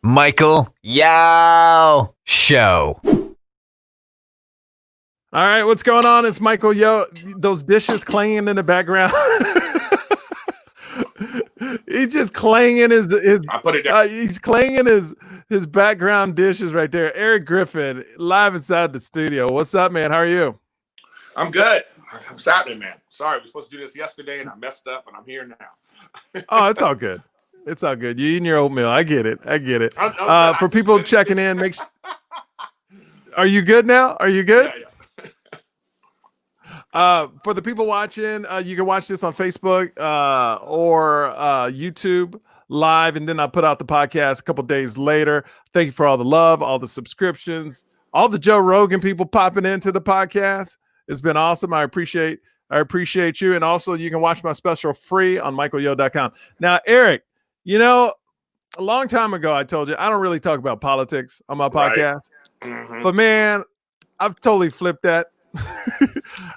Michael Yo Show. All right, what's going on? It's Michael Yo. Those dishes clanging in the background. He's just clanging his I put it down. he's clanging his background dishes right there. Erik Griffin live inside the studio. What's up, man? How are you? I'm good. I'm Saturday, man. Sorry, we were supposed to do this yesterday, and I messed up, and I'm here now. Oh, it's all good. It's all good. You eating your oatmeal. I get it. For I people checking in, are you good now? Are you good? Yeah. For the people watching, you can watch this on Facebook or YouTube live, and then I put out the podcast a couple days later. Thank you for all the love, all the subscriptions, all the Joe Rogan people popping into the podcast. It's been awesome. I appreciate you. And also you can watch my special free on michaelyo.com. Now, Erik, a long time ago, I told you I don't really talk about politics on my podcast, but man, I've totally flipped that.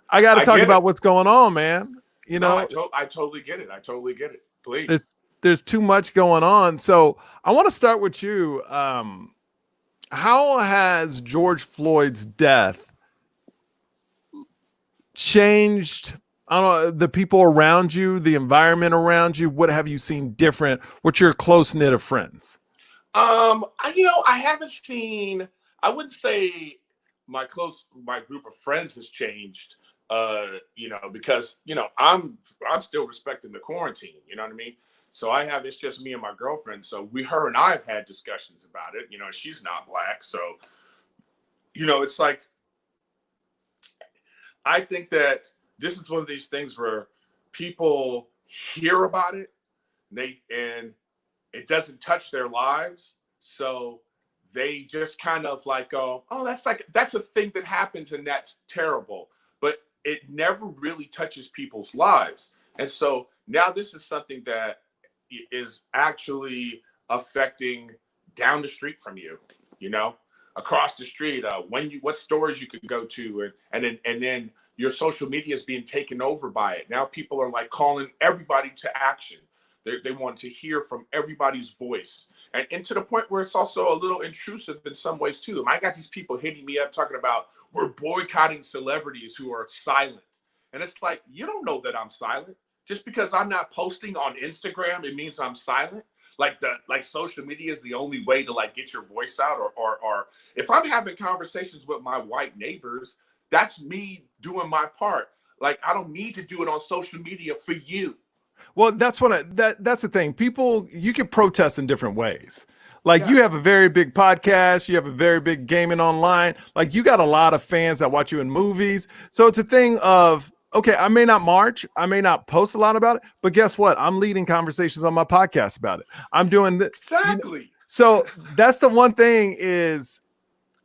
I got to talk about what's going on, man. I totally get it. Please. There's too much going on. So I want to start with you. How has George Floyd's death changed, I don't know, the people around you, the environment around you? What have you seen different with your close knit of friends? I haven't seen, I wouldn't say my group of friends has changed, because, I'm still respecting the quarantine, you know what I mean? So it's just me and my girlfriend. So her and I have had discussions about it, she's not black. So, it's like, I think that this is one of these things where people hear about it and it doesn't touch their lives. So they just kind of like go, oh, that's a thing that happens and that's terrible. But it never really touches people's lives. And so now this is something that is actually affecting down the street from you, across the street, what stores you could go to, and then your social media is being taken over by it. Now people are like calling everybody to action. They want to hear from everybody's voice. And to the point where it's also a little intrusive in some ways too. I got these people hitting me up talking about we're boycotting celebrities who are silent. And it's like, you don't know that I'm silent. Just because I'm not posting on Instagram, it means I'm silent. Like social media is the only way to like get your voice out, or if I'm having conversations with my white neighbors, that's me doing my part. Like I don't need to do it on social media for you. Well, that's that's the thing. People, you can protest in different ways. Like you have a very big podcast, you have a very big gaming online. Like you got a lot of fans that watch you in movies. So it's a thing of, okay, I may not march, I may not post a lot about it, but guess what? I'm leading conversations on my podcast about it. I'm doing this. Exactly. So that's the one thing is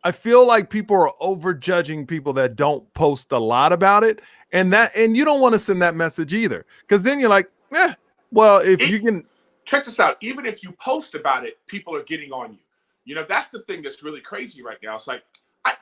I feel like people are overjudging people that don't post a lot about it. And you don't want to send that message either. Because then you're like, you can check this out. Even if you post about it, people are getting on you. That's the thing that's really crazy right now. It's like,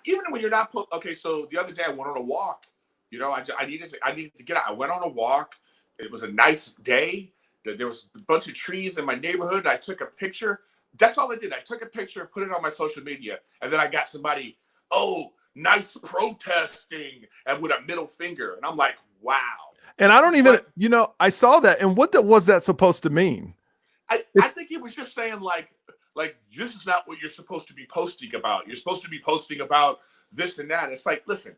even when you're not okay. So the other day I went on a walk. I needed to get out. I went on a walk. It was a nice day. There was a bunch of trees in my neighborhood. I took a picture. That's all I did. I took a picture, put it on my social media, and then I got somebody, oh, nice protesting, and with a middle finger. And I'm like, wow. And I don't even, I saw that. And what was that supposed to mean? I think it was just saying like this is not what you're supposed to be posting about. You're supposed to be posting about this and that. It's like, listen,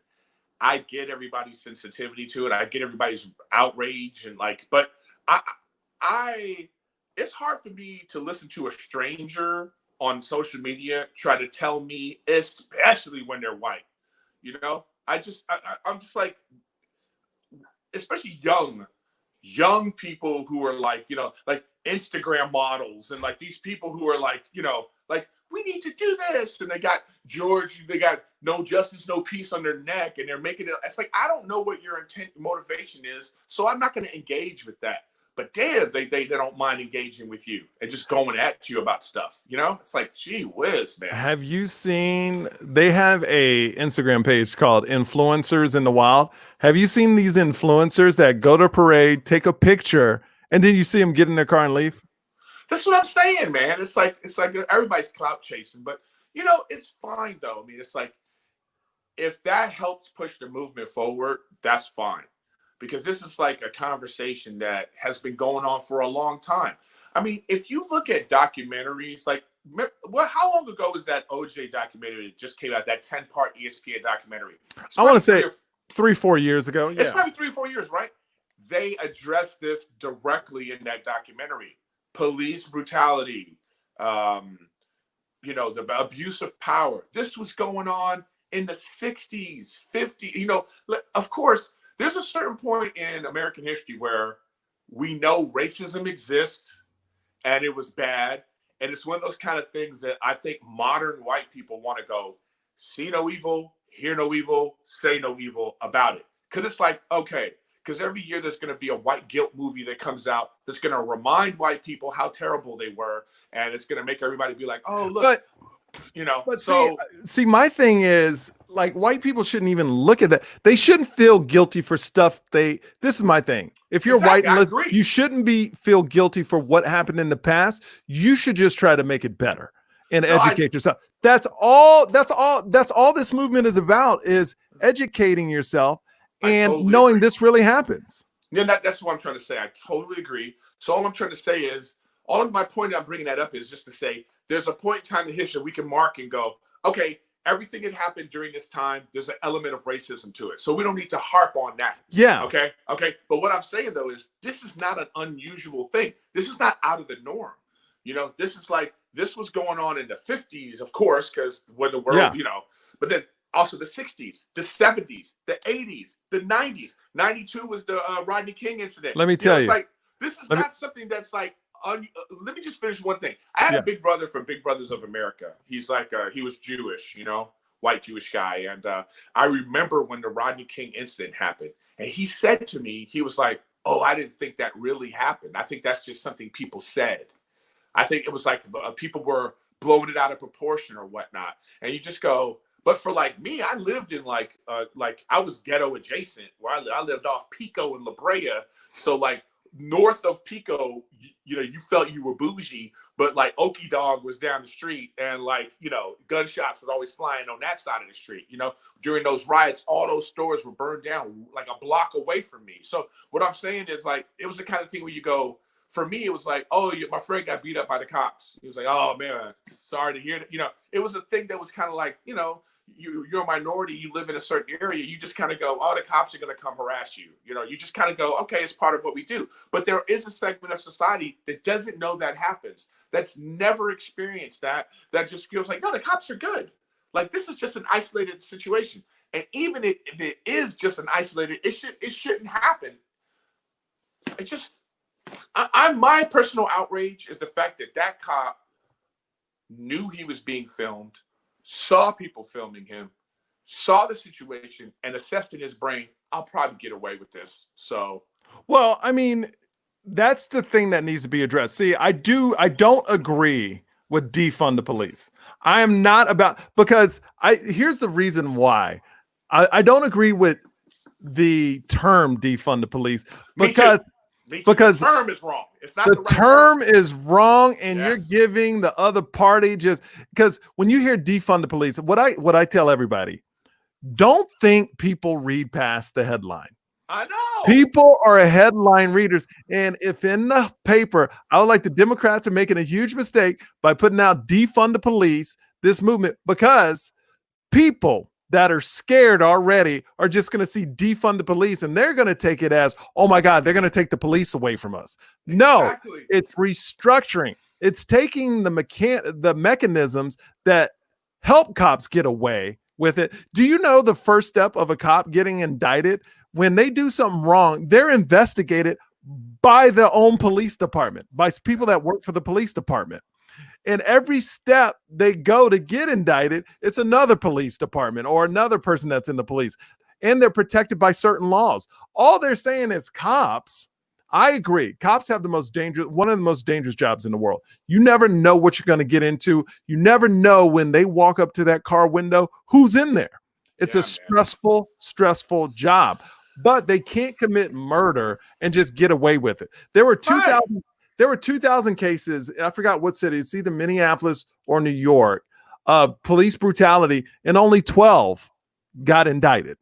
I get everybody's sensitivity to it. I get everybody's outrage but it's hard for me to listen to a stranger on social media try to tell me, especially when they're white. I'm just like, especially young people who are like Instagram models and like these people who are like, we need to do this. And they got no justice, no peace on their neck. And they're making it. It's like, I don't know what your motivation is. So I'm not going to engage with that. But damn, they don't mind engaging with you and just going at you about stuff. It's like, gee whiz, man. Have you seen, they have a Instagram page called Influencers in the Wild. Have you seen these influencers that go to a parade, take a picture, and then you see them get in their car and leave? That's what I'm saying, man. It's like everybody's clout chasing, but it's fine though. I mean, it's like if that helps push the movement forward, that's fine. Because this is like a conversation that has been going on for a long time. I mean, if you look at documentaries, like how long ago was that OJ documentary that just came out, that 10-part ESPN documentary? I want to say 3-4 years ago. Yeah. It's probably 3-4 years, right? They addressed this directly in that documentary. Police brutality, the abuse of power. This was going on in the 60s, 50s. Of course, there's a certain point in American history where we know racism exists and it was bad. And it's one of those kind of things that I think modern white people want to go, see no evil, hear no evil, say no evil about it. Because it's like, okay, because every year there's going to be a white guilt movie that comes out that's going to remind white people how terrible they were. And it's going to make everybody be like, oh, look. But see, my thing is, like, white people shouldn't even look at that. They shouldn't feel guilty for stuff this is my thing. If you're white, you shouldn't feel guilty for what happened in the past. You should just try to make it better and educate yourself. That's all this movement is about, is educating yourself and totally knowing this really happens. Yeah, that's what I'm trying to say. I totally agree. So all I'm trying to say is, all of my point I'm bringing that up is just to say there's a point in time in history we can mark and go, okay, everything that happened during this time, there's an element of racism to it. So we don't need to harp on that. Yeah. Okay. But what I'm saying, though, is this is not an unusual thing. This is not out of the norm. This is like, this was going on in the 50s, of course, because when the world, but then also the 60s, the 70s, the 80s, the 90s. 92 was the Rodney King incident. Let me tell you. It's like, this is not something that's like, let me just finish one thing. I had a big brother from Big Brothers of America. He's like, he was Jewish, white Jewish guy. And I remember when the Rodney King incident happened. And he said to me, he was like, oh, I didn't think that really happened. I think that's just something people said. I think it was like people were blowing it out of proportion or whatnot. And you just go, but for like me, I lived in like I was ghetto adjacent, where I lived off Pico and La Brea. So like, north of Pico, you felt you were bougie, but like Okie Dog was down the street, and like, gunshots were always flying on that side of the street. During those riots, all those stores were burned down like a block away from me. So what I'm saying is, like, it was the kind of thing where you go, for me, it was like, oh, my friend got beat up by the cops. He was like, oh man, sorry to hear that. It was a thing that was kind of like, you're a minority, you live in a certain area, you just kind of go, oh, the cops are going to come harass you. You just kind of go, okay, it's part of what we do. But there is a segment of society that doesn't know that happens, that's never experienced that just feels like, no, the cops are good. Like, this is just an isolated situation. And even if it is just an isolated, it shouldn't happen. It just, my personal outrage is the fact that cop knew he was being filmed, saw people filming him, saw the situation, and assessed in his brain, I'll probably get away with this. So, well, I mean, that's the thing that needs to be addressed. See, I don't agree with defund the police. I am not about, because here's the reason why. I don't agree with the term defund the police, because the term is wrong. It's not the right term is wrong, and you're giving the other party, just because when you hear defund the police, what I tell everybody, don't think people read past the headline. I know people are headline readers, and if in the paper, I would like the Democrats are making a huge mistake by putting out defund the police, this movement, because people that are scared already are just going to see defund the police, and they're going to take it as, oh my God, they're going to take the police away from us. No, it's restructuring. It's taking the mechanisms that help cops get away with it. Do you know the first step of a cop getting indicted? When they do something wrong, they're investigated by their own police department, by people that work for the police department. And every step they go to get indicted, it's another police department or another person that's in the police, and they're protected by certain laws. All they're saying is cops. I agree. Cops have one of the most dangerous jobs in the world. You never know what you're going to get into. You never know when they walk up to that car window, who's in there. It's a stressful job, but they can't commit murder and just get away with it. There were 2,000. There were 2,000 cases. I forgot what city. It's either Minneapolis or New York of police brutality, and only 12 got indicted.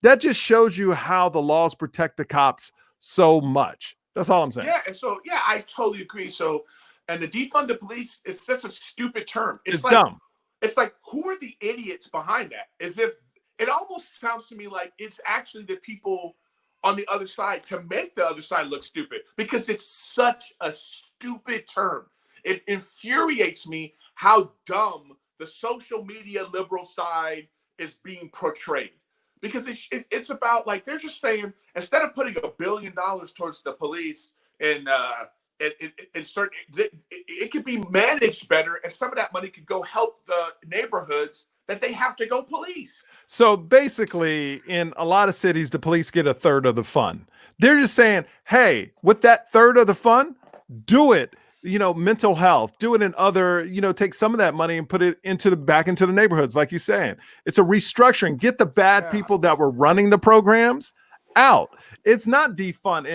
That just shows you how the laws protect the cops so much. That's all I'm saying. Yeah, and so I totally agree. So, and the defund the police is such a stupid term. It's like dumb. It's like, who are the idiots behind that? As if it almost sounds to me like it's actually the people on the other side to make the other side look stupid, because it's such a stupid term. It infuriates me how dumb the social media liberal side is being portrayed. Because it's about, like, they're just saying, instead of putting $1 billion towards the police and start, it could be managed better, and some of that money could go help the neighborhoods that they have to go police. So basically, in a lot of cities, the police get a third of the fund. They're just saying, hey, with that third of the fund, do it. Mental health, do it in other, take some of that money and put it back into the neighborhoods. Like you're saying, it's a restructuring. Get the bad people that were running the programs out. It's not defund.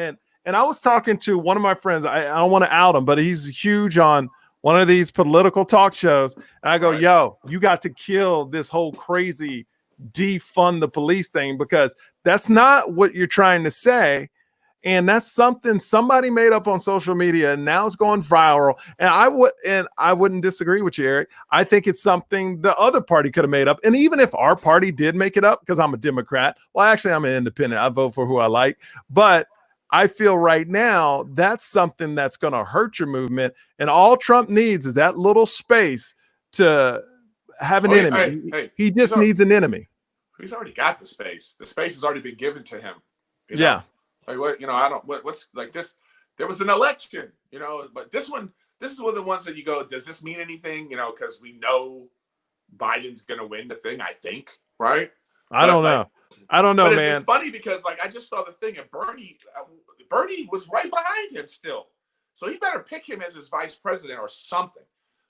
And I was talking to one of my friends. I don't want to out him, but he's huge on one of these political talk shows. And I go, yo, you got to kill this whole crazy defund the police thing, because that's not what you're trying to say. And that's something somebody made up on social media, and now it's going viral. And I wouldn't disagree with you, Eric. I think it's something the other party could have made up. And even if our party did make it up, because I'm a Democrat, well, actually, I'm an independent. I vote for who I like. But I feel right now that's something that's going to hurt your movement. And all Trump needs is that little space to have an enemy. He just needs an enemy. He's already got the space. The space has already been given to him. Yeah. Like, what, I don't, what's like this? There was an election, but this is one of the ones that you go, does this mean anything? Because we know Biden's going to win the thing, I think, right? I don't know, but man. It's funny because, like, I just saw the thing, and Bernie was right behind him still. So he better pick him as his vice president or something.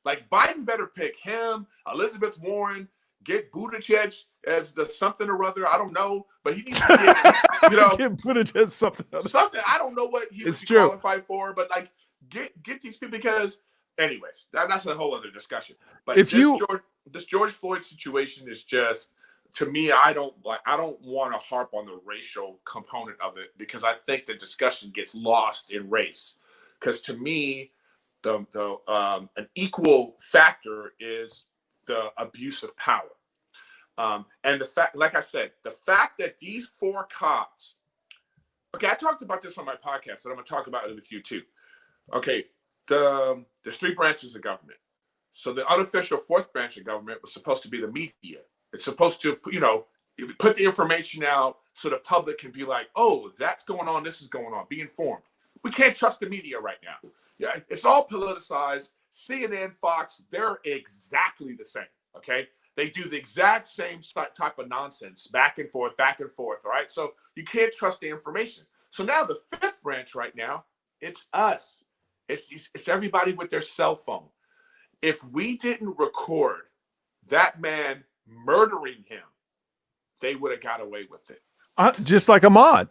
Like, Biden better pick him, Elizabeth Warren, get Buttigieg as the something or other. I don't know, but he needs to get, get Buttigieg something. Something. I don't know what he would be qualified for, but like get these people, because, anyways, that's a whole other discussion. But this George Floyd situation is just, to me, I don't want to harp on the racial component of it, because I think the discussion gets lost in race. Because to me, an equal factor is the abuse of power. And the fact, like I said, the fact that these 4 cops, okay, I talked about this on my podcast, but I'm going to talk about it with you too. Okay, there's 3 branches of government. So the unofficial 4th branch of government was supposed to be the media. It's supposed to, put the information out so the public can be like, oh, that's going on, this is going on, be informed. We can't trust the media right now. Yeah, it's all politicized. CNN, Fox, they're exactly the same, okay? They do the exact same type of nonsense, back and forth, all right? So you can't trust the information. So now the 5th branch right now, it's us. It's everybody with their cell phone. If we didn't record that man murdering him, they would have got away with it. Just like Ahmaud.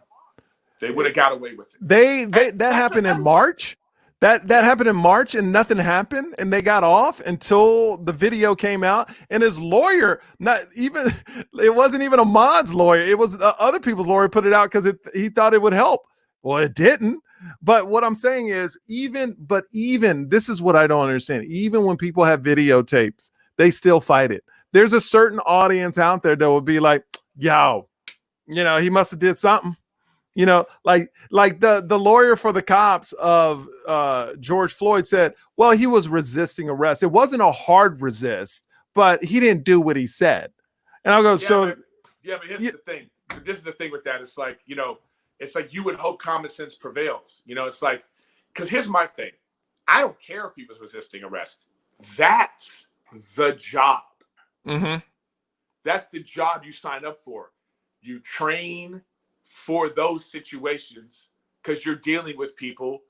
They would have got away with it. That happened in March. That happened in March, and nothing happened, and they got off until the video came out. And his lawyer, it wasn't even Ahmaud's lawyer. It was other people's lawyer put it out because he thought it would help. Well, it didn't. But what I'm saying is, even this is what I don't understand. Even when people have videotapes, they still fight it. There's a certain audience out there that will be like, yo, he must have did something. Like the lawyer for the cops of George Floyd said, well, he was resisting arrest. It wasn't a hard resist, but he didn't do what he said. And I'll go, but here's the thing. This is the thing with that. It's like, it's like you would hope common sense prevails. It's like, because here's my thing. I don't care if he was resisting arrest. That's the job. Mm-hmm. That's the job you sign up for. You train for those situations because you're dealing with people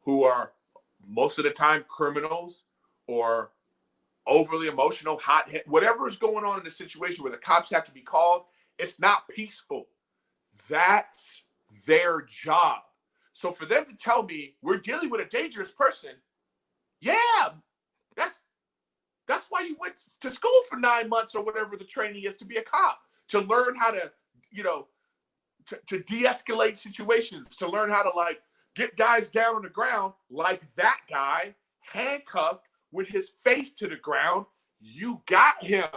who are most of the time criminals or overly emotional, hot-headed, whatever is going on in the situation where the cops have to be called. It's not peaceful. That's their job. So for them to tell me we're dealing with a dangerous person, yeah, that's why you went to school for 9 months or whatever the training is to be a cop, to learn how to, you know, to de-escalate situations, to learn how to like get guys down on the ground like that guy handcuffed with his face to the ground. You got him.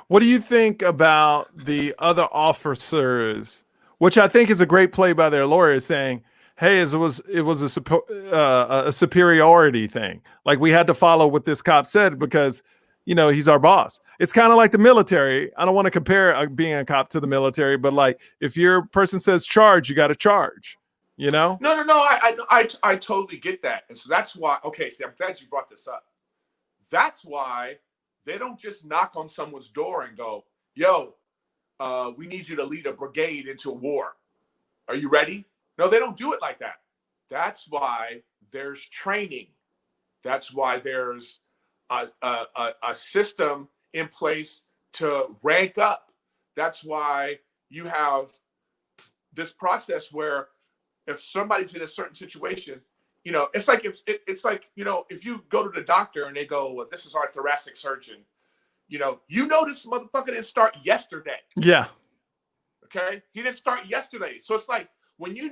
What do you think about the other officers, which I think is a great play by their lawyer, saying, "Hey, it was a superiority thing. Like we had to follow what this cop said because, you know, he's our boss." It's kind of like the military. I don't want to compare being a cop to the military, but like if your person says charge, you got to charge. You know? No. I totally get that, and so that's why. Okay, see, I'm glad you brought this up. That's why they don't just knock on someone's door and go, "Yo, we need you to lead a brigade into a war. Are you ready?" No, they don't do it like that. That's why there's training. That's why there's a system in place to rank up. That's why you have this process where if somebody's in a certain situation, you know, it's like you know, if you go to the doctor and they go, "Well, this is our thoracic surgeon," you know this motherfucker didn't start yesterday. Yeah. Okay, he didn't start yesterday. So it's like when you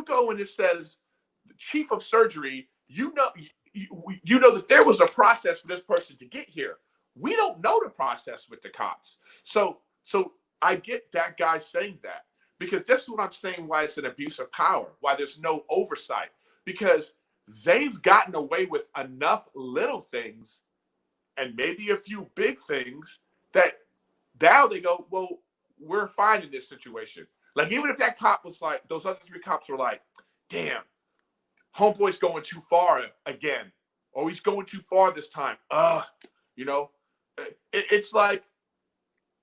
go and it says the chief of surgery, you know that there was a process for this person to get here. We don't know the process with the cops. So I get that guy saying that, because this is what I'm saying, why it's an abuse of power, why there's no oversight, because they've gotten away with enough little things and maybe a few big things that now they go, well, we're fine in this situation. Like, even if that cop was like, those other three cops were like, damn, homeboy's going too far again, or he's going too far this time. You know, it's like,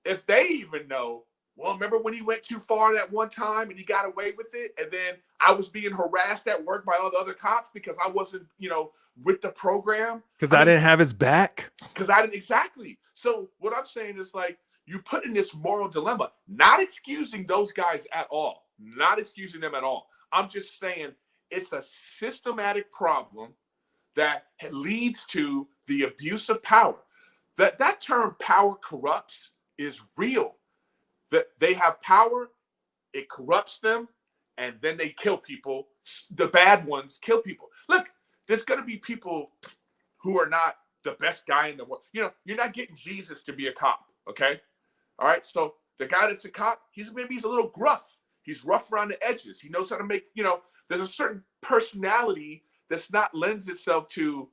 if they even know, well, remember when he went too far that one time and he got away with it? And then I was being harassed at work by all the other cops because I wasn't, you know, with the program. Because I didn't have his back. Because I didn't, exactly. So what I'm saying is, like, you put in this moral dilemma, not excusing those guys at all, not excusing them at all. I'm just saying it's a systematic problem that leads to the abuse of power. That term "power corrupts" is real. That they have power, it corrupts them, and then they kill people. The bad ones kill people. Look, there's going to be people who are not the best guy in the world. You know, you're not getting Jesus to be a cop, okay? All right, so the guy that's a cop, he's a little gruff. He's rough around the edges. He knows how to make, you know, there's a certain personality that's not lends itself to,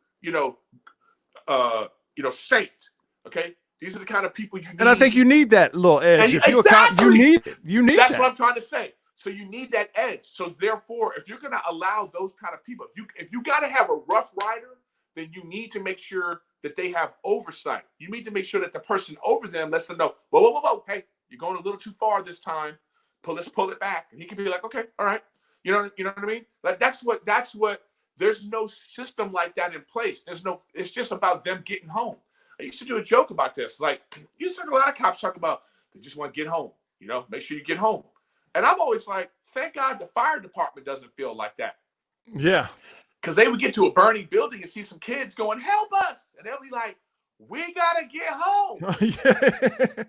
saint, okay? These are the kind of people you need. And I think you need that little edge. If you're a cop, you need it. You need That's that. what I'm trying to say. So you need that edge. So therefore, if you're going to allow those kind of people, if you got to have a rough rider, then you need to make sure that they have oversight. You need to make sure that the person over them lets them know, whoa, hey, you're going a little too far this time. Let's pull it back. And he can be like, okay, all right. You know what I mean? Like that's what. There's no system like that in place. It's just about them getting home. I used to do a joke about this. Like, you used to hear a lot of cops talk about they just want to get home. You know, make sure you get home. And I'm always like, thank God the fire department doesn't feel like that. Yeah. Because they would get to a burning building and see some kids going, help us. And they'll be like, we got to get home. Yeah.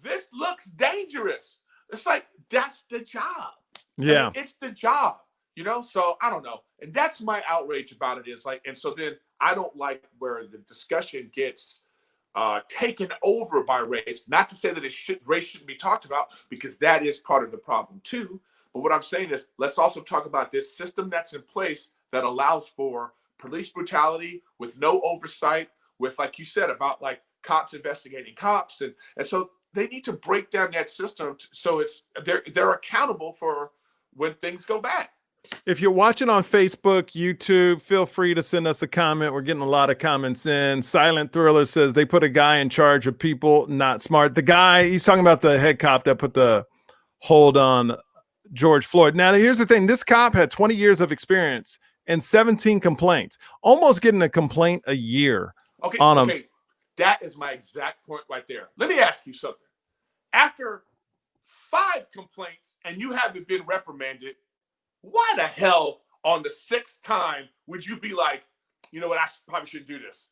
This looks dangerous. It's like, that's the job. Yeah. I mean, it's the job, you know? So I don't know. And that's my outrage about it is like, and so then I don't like where the discussion gets taken over by race. Not to say that race shouldn't be talked about, because that is part of the problem too. But what I'm saying is, let's also talk about this system that's in place that allows for police brutality with no oversight, with, like you said, about like cops investigating cops. And so they need to break down that system so they're accountable for when things go bad. If you're watching on Facebook, YouTube, feel free to send us a comment. We're getting a lot of comments in. Silent Thriller says they put a guy in charge of people not smart. The guy, he's talking about the head cop that put the hold on George Floyd. Now, here's the thing. This cop had 20 years of experience and 17 complaints, almost getting a complaint a year. Okay. That is my exact point right there. Let me ask you something. After 5 complaints and you haven't been reprimanded, why the hell on the 6th time would you be like, you know what, I probably shouldn't do this.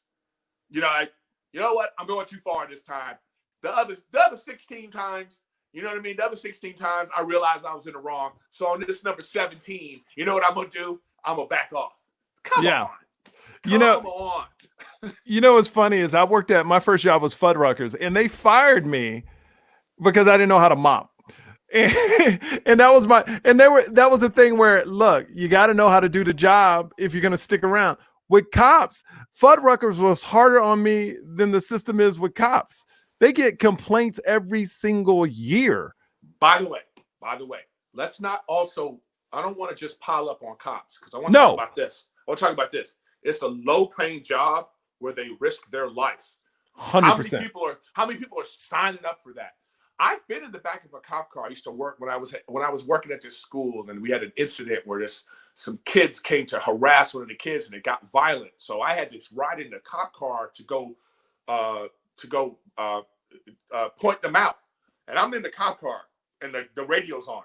You know what, I'm going too far this time. The other 16 times, you know what I mean? The other 16 times I realized I was in the wrong. So on this number 17, you know what I'm going to do? I'm going to back off. Come on. Come on. You know what's funny is I worked at, my first job was Fuddruckers, and they fired me because I didn't know how to mop. And that was that was the thing where, look, you got to know how to do the job if you're going to stick around. With cops, Fuddruckers was harder on me than the system is with cops. They get complaints every single year. By the way, let's not also, I don't want to just pile up on cops because I want to talk about this. I want to talk about this. It's a low-paying job where they risk their life. 100%. How many people are signing up for that? I've been in the back of a cop car. I used to work when I was working at this school, and we had an incident where some kids came to harass one of the kids, and it got violent. So I had to ride in the cop car to go point them out. And I'm in the cop car, and the radio's on,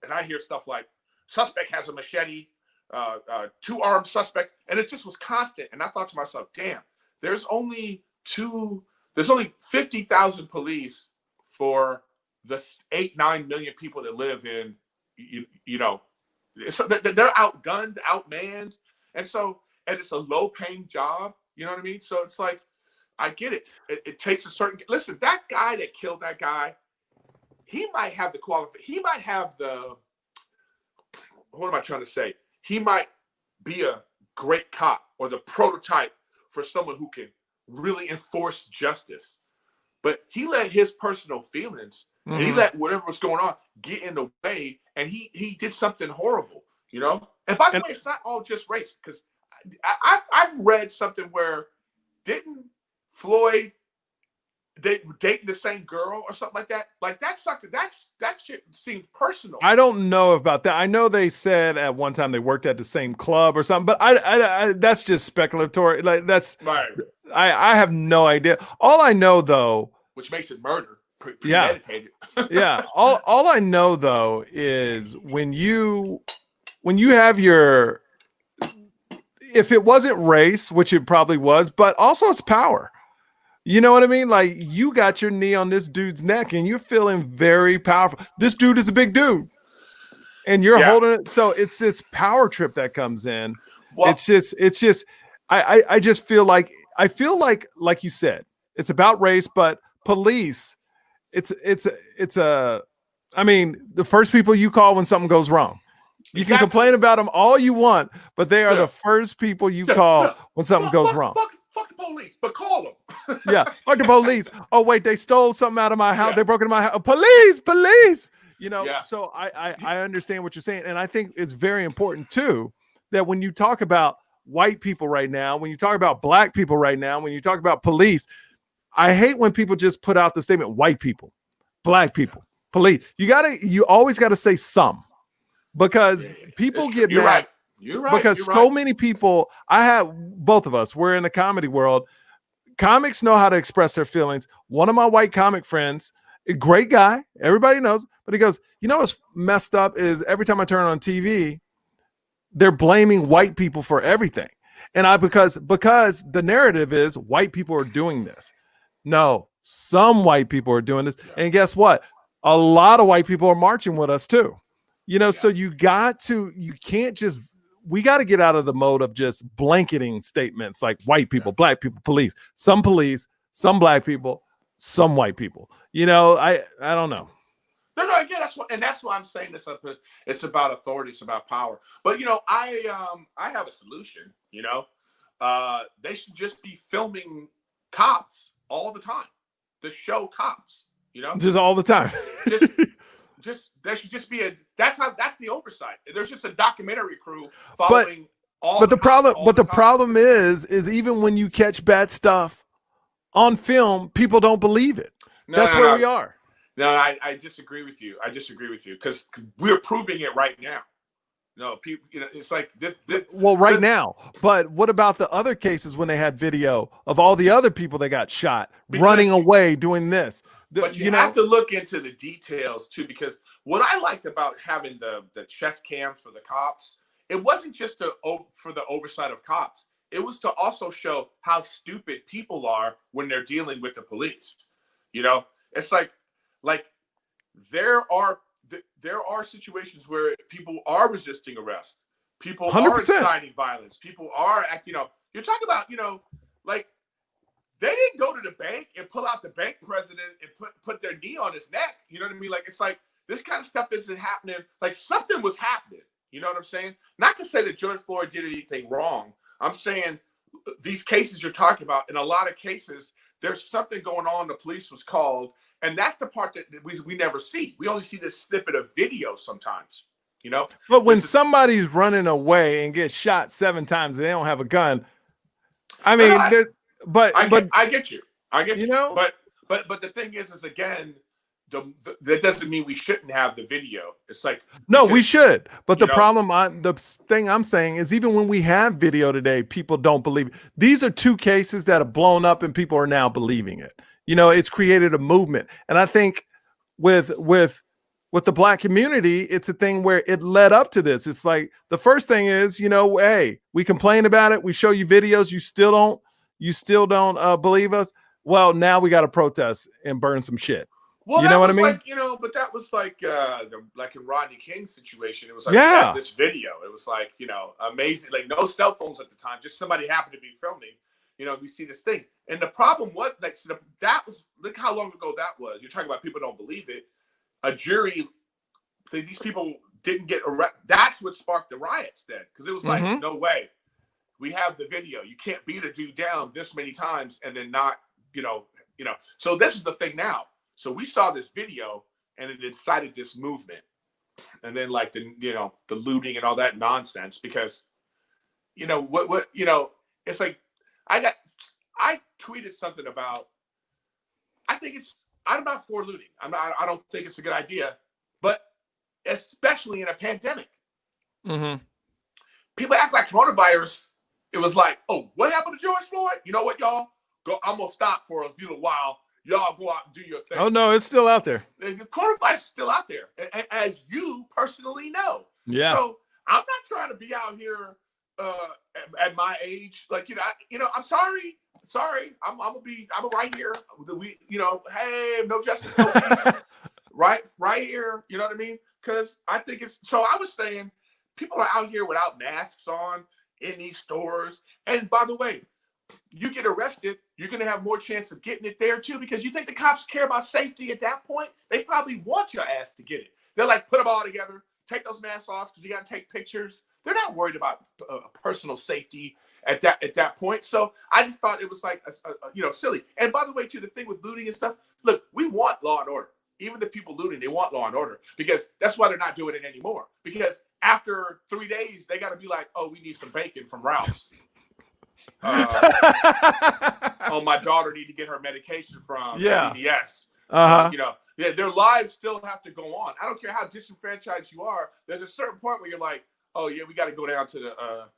and I hear stuff like, "Suspect has a machete, 2-armed suspect," and it just was constant. And I thought to myself, "Damn, there's only 50,000 police for the 8-9 million people that live in, you know, so they're outgunned, outmanned, and it's a low-paying job. You know what I mean? So it's like, I get it. It takes a certain. Listen, that guy that killed that guy, he might have the He might have the. What am I trying to say? He might be a great cop or the prototype for someone who can really enforce justice. But he let his personal feelings and he let whatever was going on get in the way, and he did something horrible, you know? And by the way, it's not all just race, because I've read something where didn't Floyd dating the same girl or something like that? Like that shit seemed personal. I don't know about that. I know they said at one time they worked at the same club or something, but I that's just speculatory. Like that's right. I have no idea. All I know though, which makes it murder, premeditated. Yeah. All I know though is when you have your, if it wasn't race, which it probably was, but also it's power. You know what I mean? Like, you got your knee on this dude's neck and you're feeling very powerful. This dude is a big dude. And you're holding it. So it's this power trip that comes in. Well, it's just I just feel like you said, it's about race, but police, I mean, the first people you call when something goes wrong. You can complain about them all you want, but they are the first people you call when something goes wrong. Fuck the police, but call them. Yeah, fuck the police. Oh wait, they stole something out of my house. They broke into my house. Police. You know, so I understand what you're saying, and I think it's very important too that when you talk about white people right now, when you talk about black people right now, when you talk about police, I hate when people just put out the statement white people, black people, police. You always gotta say some, because people get mad. Right. You're right. Because so many people, both of us, we're in the comedy world. Comics know how to express their feelings. One of my white comic friends, a great guy, everybody knows, but he goes, you know what's messed up is every time I turn on TV, they're blaming white people for everything. And because the narrative is white people are doing this. No, some white people are doing this. And guess what? A lot of white people are marching with us too. You know, so you can't just, we got to get out of the mode of just blanketing statements like white people, black people, police, some black people, some white people. You know, I don't know. No, again, that's why I'm saying this. It's about authority, it's about power. But you know, I have a solution. You know, they should just be filming cops all the time. The show Cops. You know, just all the time. There should just be that's the oversight. There's just a documentary crew following all. But the problem is even when you catch bad stuff on film, people don't believe it. That's where we are. No, I disagree with you. Because we're proving it right now. No, people, you know, it's like this now. But what about the other cases when they had video of all the other people that got shot running away doing this? But you have to look into the details too, because what I liked about having the chest cams for the cops, it wasn't just for the oversight of cops. It was to also show how stupid people are when they're dealing with the police. It's like there are situations where people are resisting arrest. People 100%. are inciting violence. People are acting. You're talking about, like they didn't go to the bank and pull out the bank president and put their knee on his neck. You know what I mean? Like, it's like this kind of stuff isn't happening. Like, something was happening. You know what I'm saying? Not to say that George Floyd did anything wrong. I'm saying these cases you're talking about, in a lot of cases, there's something going on. The police was called. And that's the part that we never see. We only see this snippet of video sometimes, But when somebody's running away and gets shot 7 times and they don't have a gun, I mean, I get you. But the thing is again, that doesn't mean we shouldn't have the video. It's like, no, we should. But the thing I'm saying is, even when we have video today, people don't believe it. These are 2 cases that have blown up and people are now believing it. It's created a movement. And I think with the Black community, it's a thing where it led up to this. It's like, the first thing is, hey, we complain about it. We show you videos. You still don't believe us. Well, now we got to protest and burn some shit. Well, you know what I mean? But that was like in Rodney King's situation. It was like, we had this video. It was like, amazing. Like, no cell phones at the time. Just somebody happened to be filming. We see this thing. And the problem was, look how long ago that was. You're talking about people don't believe it. A jury, these people didn't get arrested. That's what sparked the riots then. Because it was like, no way. We have the video. You can't beat a dude down this many times and then not, So this is the thing now. So we saw this video and it incited this movement. And then like the looting and all that nonsense, because, it's like, I tweeted something about, I'm not for looting. I don't think it's a good idea, but especially in a pandemic, people act like coronavirus. It was like, oh, what happened to George Floyd? You know what, y'all? I'm gonna stop for a little while. Y'all go out and do your thing. Oh no, it's still out there. The coronavirus is still out there, as you personally know. Yeah. So I'm not trying to be out here at my age, like I'm sorry. I'm right here. Hey, no justice, no peace. right here. You know what I mean? Because I think it's. So I was saying, people are out here without masks on in these stores. And by the way, you get arrested, you're gonna have more chance of getting it there too, because you think the cops care about safety at that point? They probably want your ass to get it. They're like, put them all together, take those masks off because you gotta take pictures. They're not worried about personal safety at that point. So I just thought it was like, silly. And by the way, too, the thing with looting and stuff, look, we want law and order. Even the people looting, they want law and order, because that's why they're not doing it anymore. Because after 3 days, they got to be like, oh, we need some bacon from Ralph's. Oh, my daughter need to get her medication from CVS. Their lives still have to go on. I don't care how disenfranchised you are. There's a certain point where you're like, oh yeah, we got to go down to the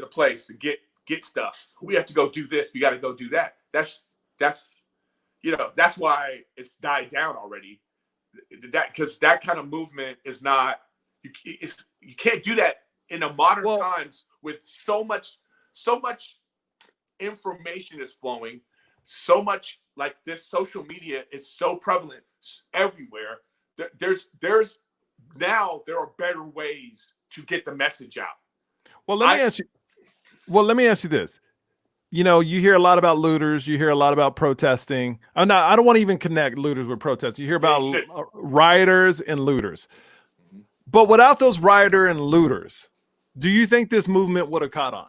place and get stuff. We have to go do this. We got to go do that. That's why it's died down already. Because that kind of movement is not. You can't do that in a modern times with so much information is flowing, so much like this social media is so prevalent everywhere. There are better ways to get the message out. Well, let me ask you this. You hear a lot about looters. You hear a lot about protesting. I don't want to even connect looters with protests. You hear about rioters and looters. But without those rioter and looters, do you think this movement would have caught on?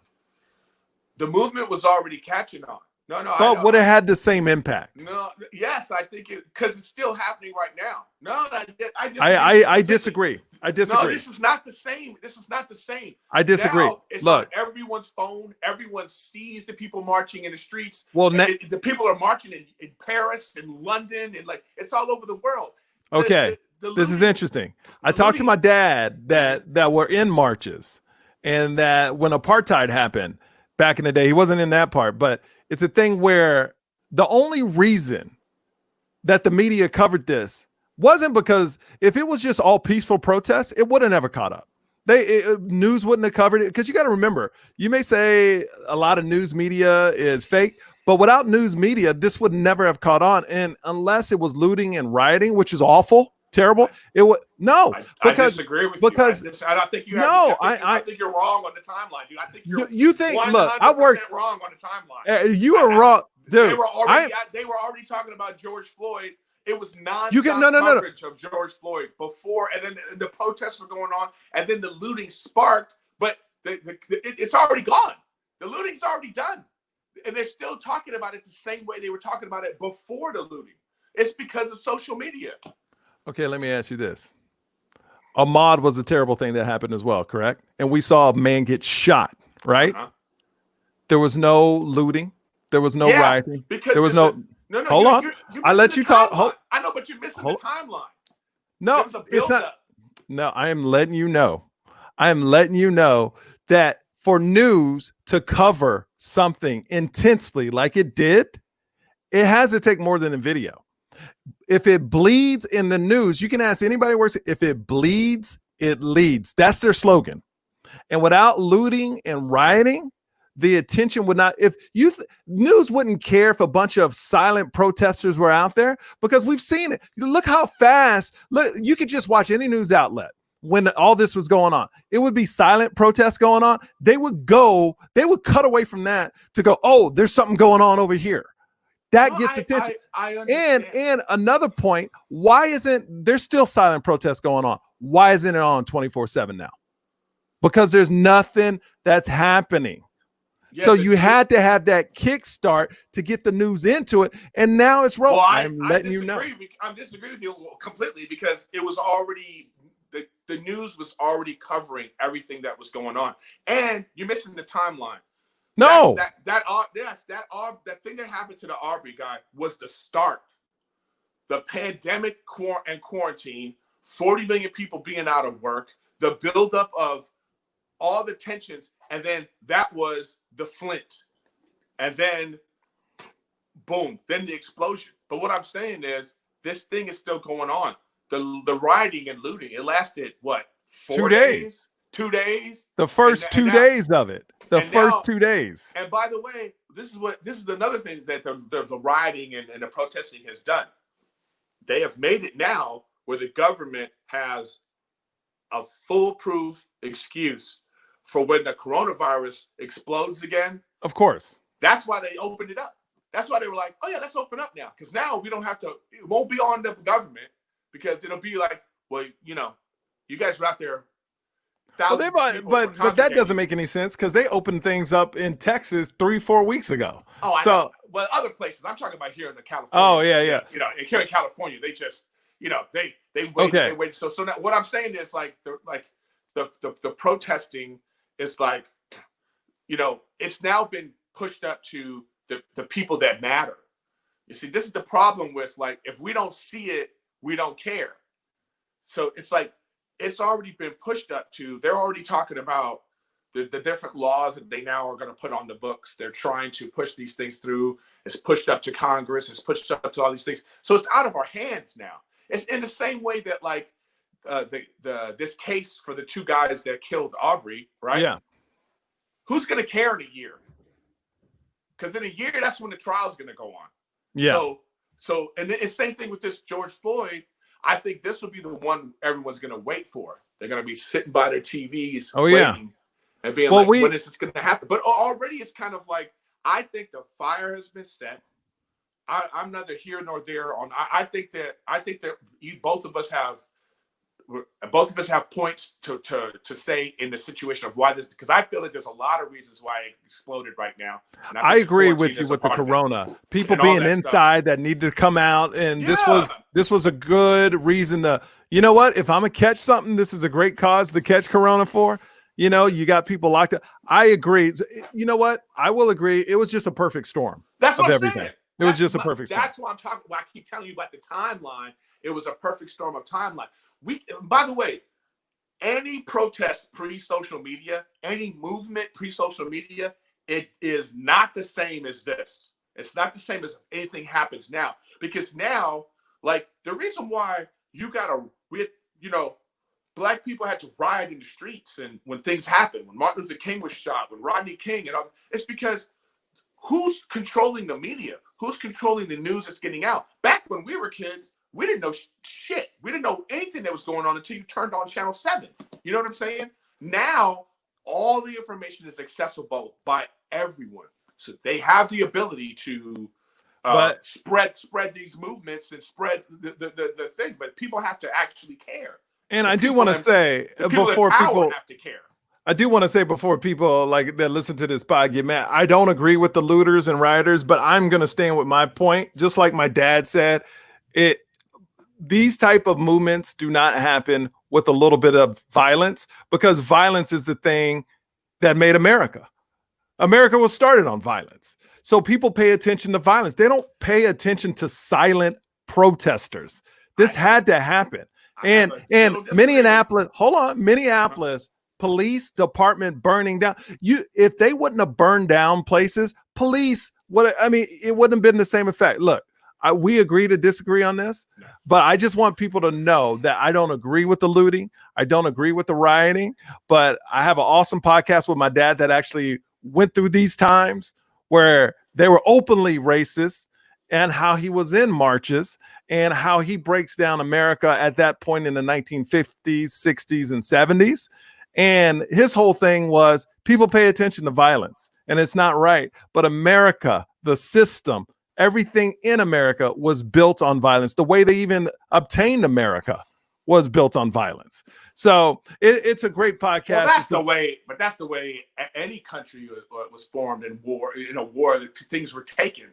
The movement was already catching on. No. But would it had the same impact? No. Yes, I think because it's still happening right now. No, I disagree. No, this is not the same. I disagree. Now, it's on everyone's phone. Everyone sees the people marching in the streets. Well, the people are marching in Paris and London, and like it's all over the world. Okay, this is interesting. I talked to my dad that were in marches, and that when apartheid happened back in the day, he wasn't in that part, but it's a thing where the only reason that the media covered wasn't because if it was just all peaceful protests, it would have never caught up. News wouldn't have covered it, because you got to remember, you may say a lot of news media is fake, but without news media, this would never have caught on. And unless it was looting and rioting, which is awful, terrible, it would I disagree with you. I don't think you have. I think you're wrong on the timeline, dude. I think you think. 100% look, I worked wrong on the timeline. You are wrong, dude. They were already talking about George Floyd. It was non-stop coverage of George Floyd before, and then the protests were going on, and then the looting sparked. But it's already gone. The looting's already done, and they're still talking about it the same way they were talking about it before the looting. It's because of social media. Okay, let me ask you this. Ahmaud was a terrible thing that happened as well, correct? And we saw a man get shot, right? Uh-huh. There was no looting. There was no rioting. There was no. No, hold on. I let you talk. I know, but you're missing the timeline. No, it's not. No, I am letting you know. I am letting you know that for news to cover something intensely like it did, it has to take more than a video. If it bleeds in the news, you can ask anybody who works. If it bleeds, it leads. That's their slogan. And without looting and rioting, the attention would not. If news wouldn't care if a bunch of silent protesters were out there, because we've seen it. Look how fast. Look, you could just watch any news outlet when all this was going on. It would be silent protests going on. They would cut away from that to go, oh, there's something going on over here. That gets attention. I understand. And another point, why isn't there's still silent protests going on? Why isn't it on 24/7 now? Because there's nothing that's happening. Yeah, so you had to have that kickstart to get the news into it, and now it's rolling. Well, I'm letting you know. I disagree with you completely, because it was already the news was already covering everything that was going on, and you're missing the timeline. No, that thing that happened to the Aubrey guy was the start. The pandemic and quarantine, 40 million people being out of work, the buildup of all the tensions, and then that was the Flint, and then boom, then the explosion. But what I'm saying is, this thing is still going on. The rioting and looting, it lasted what, 4 days? 2 days. The first 2 days of it. The first 2 days. And by the way, this is another thing that the rioting and the protesting has done. They have made it now where the government has a foolproof excuse for when the coronavirus explodes again. Of course. That's why they opened it up. That's why they were like, oh yeah, let's open up now. Because now we don't have to, it won't be on the government, because it'll be like, well, you guys were out there. But that doesn't make any sense, because they opened things up in Texas 3-4 weeks ago. Oh, I know. Well, other places. I'm talking about here in California. Oh, yeah. Here in California, they just, they wait. Okay. They wait. So now what I'm saying is the protesting is like, it's now been pushed up to the people that matter. You see, this is the problem with, like, if we don't see it, we don't care. So it's like, it's already been pushed up to, they're already talking about the different laws that they now are going to put on the books. They're trying to push these things through. It's pushed up to Congress. It's pushed up to all these things. So it's out of our hands now. It's in the same way that, like, this case for the two guys that killed Aubrey, right? Yeah. Who's going to care in a year? Because in a year, that's when the trial's going to go on. Yeah. So, and the same thing with this George Floyd. I think this will be the one everyone's going to wait for. They're going to be sitting by their TVs waiting and being when is this going to happen? But already it's kind of like, I think the fire has been set. I'm neither here nor there on. I think that both of us have points to say in the situation of why this, because I feel like there's a lot of reasons why it exploded right now. And I agree with you with the corona. People being inside that need to come out, and this was a good reason to, you know what? If I'm gonna catch something, this is a great cause to catch corona for. You got people locked up. I agree. You know what? I will agree. It was just a perfect storm. That's what I'm saying. It was just a perfect storm. That's what I'm talking about. I keep telling you about the timeline. It was a perfect storm of timeline. By the way, any protest pre-social media, any movement pre-social media, it is not the same as this. It's not the same as anything happens now, because now Like the reason why Black people had to riot in the streets, and when things happened, when Martin Luther King was shot, when Rodney King and all, it's because who's controlling the media? Who's controlling the news that's getting out? Back when we were kids, we didn't know shit. We didn't know anything that was going on until you turned on Channel 7. You know what I'm saying? Now, all the information is accessible by everyone. So they have the ability to spread these movements and spread the thing. But people have to actually care. And I do want to say before people have to care. I do want to say before people like that listen to this pod get mad, I don't agree with the looters and rioters, but I'm going to stand with my point. Just like my dad said, these type of movements do not happen with a little bit of violence, because violence is the thing that made America. America was started on violence. So people pay attention to violence. They don't pay attention to silent protesters. This had to happen. And Minneapolis, Minneapolis police department burning down. If they wouldn't have burned down places, it wouldn't have been the same effect. Look, we agree to disagree on this, but I just want people to know that I don't agree with the looting. I don't agree with the rioting, but I have an awesome podcast with my dad that actually went through these times where they were openly racist, and how he was in marches and how he breaks down America at that point in the 1950s, 60s, and 70s. And his whole thing was people pay attention to violence and it's not right. But America, the system, everything in America was built on violence. The way they even obtained America was built on violence. So it's a great podcast. Well, that's the way any country was formed in war. In a war, things were taken,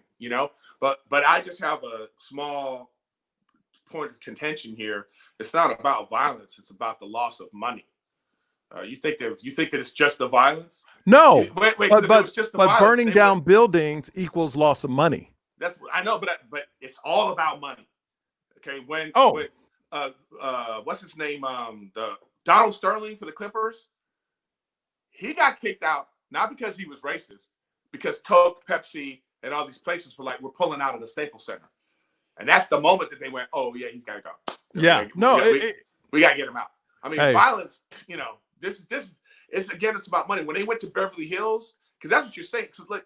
But I just have a small point of contention here. It's not about violence. It's about the loss of money. You think that it's just the violence? No, but burning down buildings equals loss of money. I know, but it's all about money. Okay, what's his name? The Donald Sterling for the Clippers. He got kicked out not because he was racist, because Coke, Pepsi, and all these places we're pulling out of the Staples Center, and that's the moment that they went, "Oh yeah, he's got to go." We got to get him out. I mean, violence. This is again, it's about money. When they went to Beverly Hills, because that's what you're saying. So look,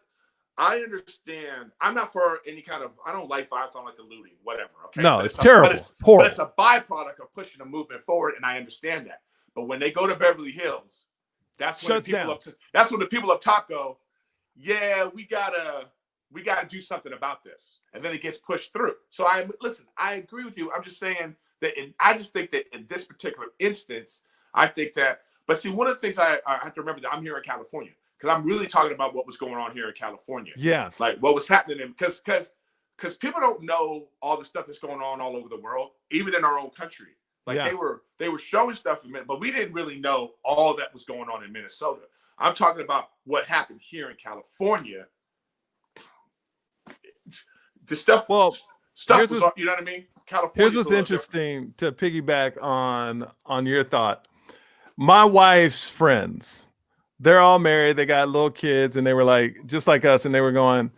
I understand. I'm not for any kind of. I don't like violence. I don't like the looting, whatever. Okay. No, it's terrible. But it's a byproduct of pushing a movement forward, and I understand that. But when they go to Beverly Hills, that's when the people up top go, "Yeah, we gotta do something about this," and then it gets pushed through. So I agree with you. I'm just saying that. I just think that in this particular instance, I think that. But see, one of the things I have to remember that I'm here in California. Because I'm really talking about what was going on here in California. Yes. Like what was happening. Because people don't know all the stuff that's going on all over the world, even in our own country. Like they were showing stuff, but we didn't really know all that was going on in Minnesota. I'm talking about what happened here in California. The stuff. Well, was, you know what I mean? California. Here's what's interesting to piggyback on your thought. My wife's friends. They're all married. They got little kids, and they were like, just like us, and they were going,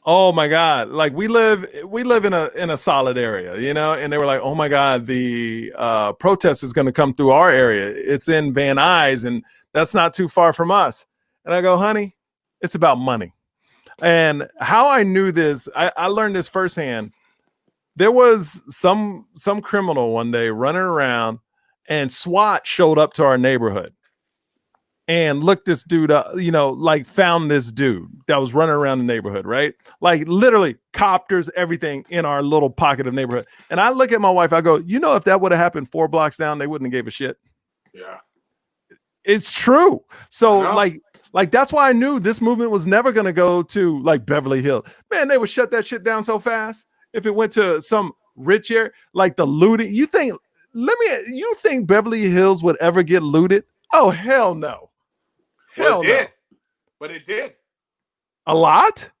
"Oh my God!" Like we live in a solid area, And they were like, "Oh my God, the protest is going to come through our area. It's in Van Nuys, and that's not too far from us." And I go, "Honey, it's about money." And how I knew this, I learned this firsthand. There was some criminal one day running around, and SWAT showed up to our neighborhood. And looked this dude up, found this dude that was running around the neighborhood, right? Like literally copters, everything in our little pocket of neighborhood. And I look at my wife, I go, if that would have happened 4 blocks down, they wouldn't have gave a shit. Yeah. It's true. So like that's why I knew this movement was never going to go to like Beverly Hills. Man, they would shut that shit down so fast. If it went to some rich area, like the looting, you think Beverly Hills would ever get looted? Oh, hell no. Well, it did. But it did. A lot?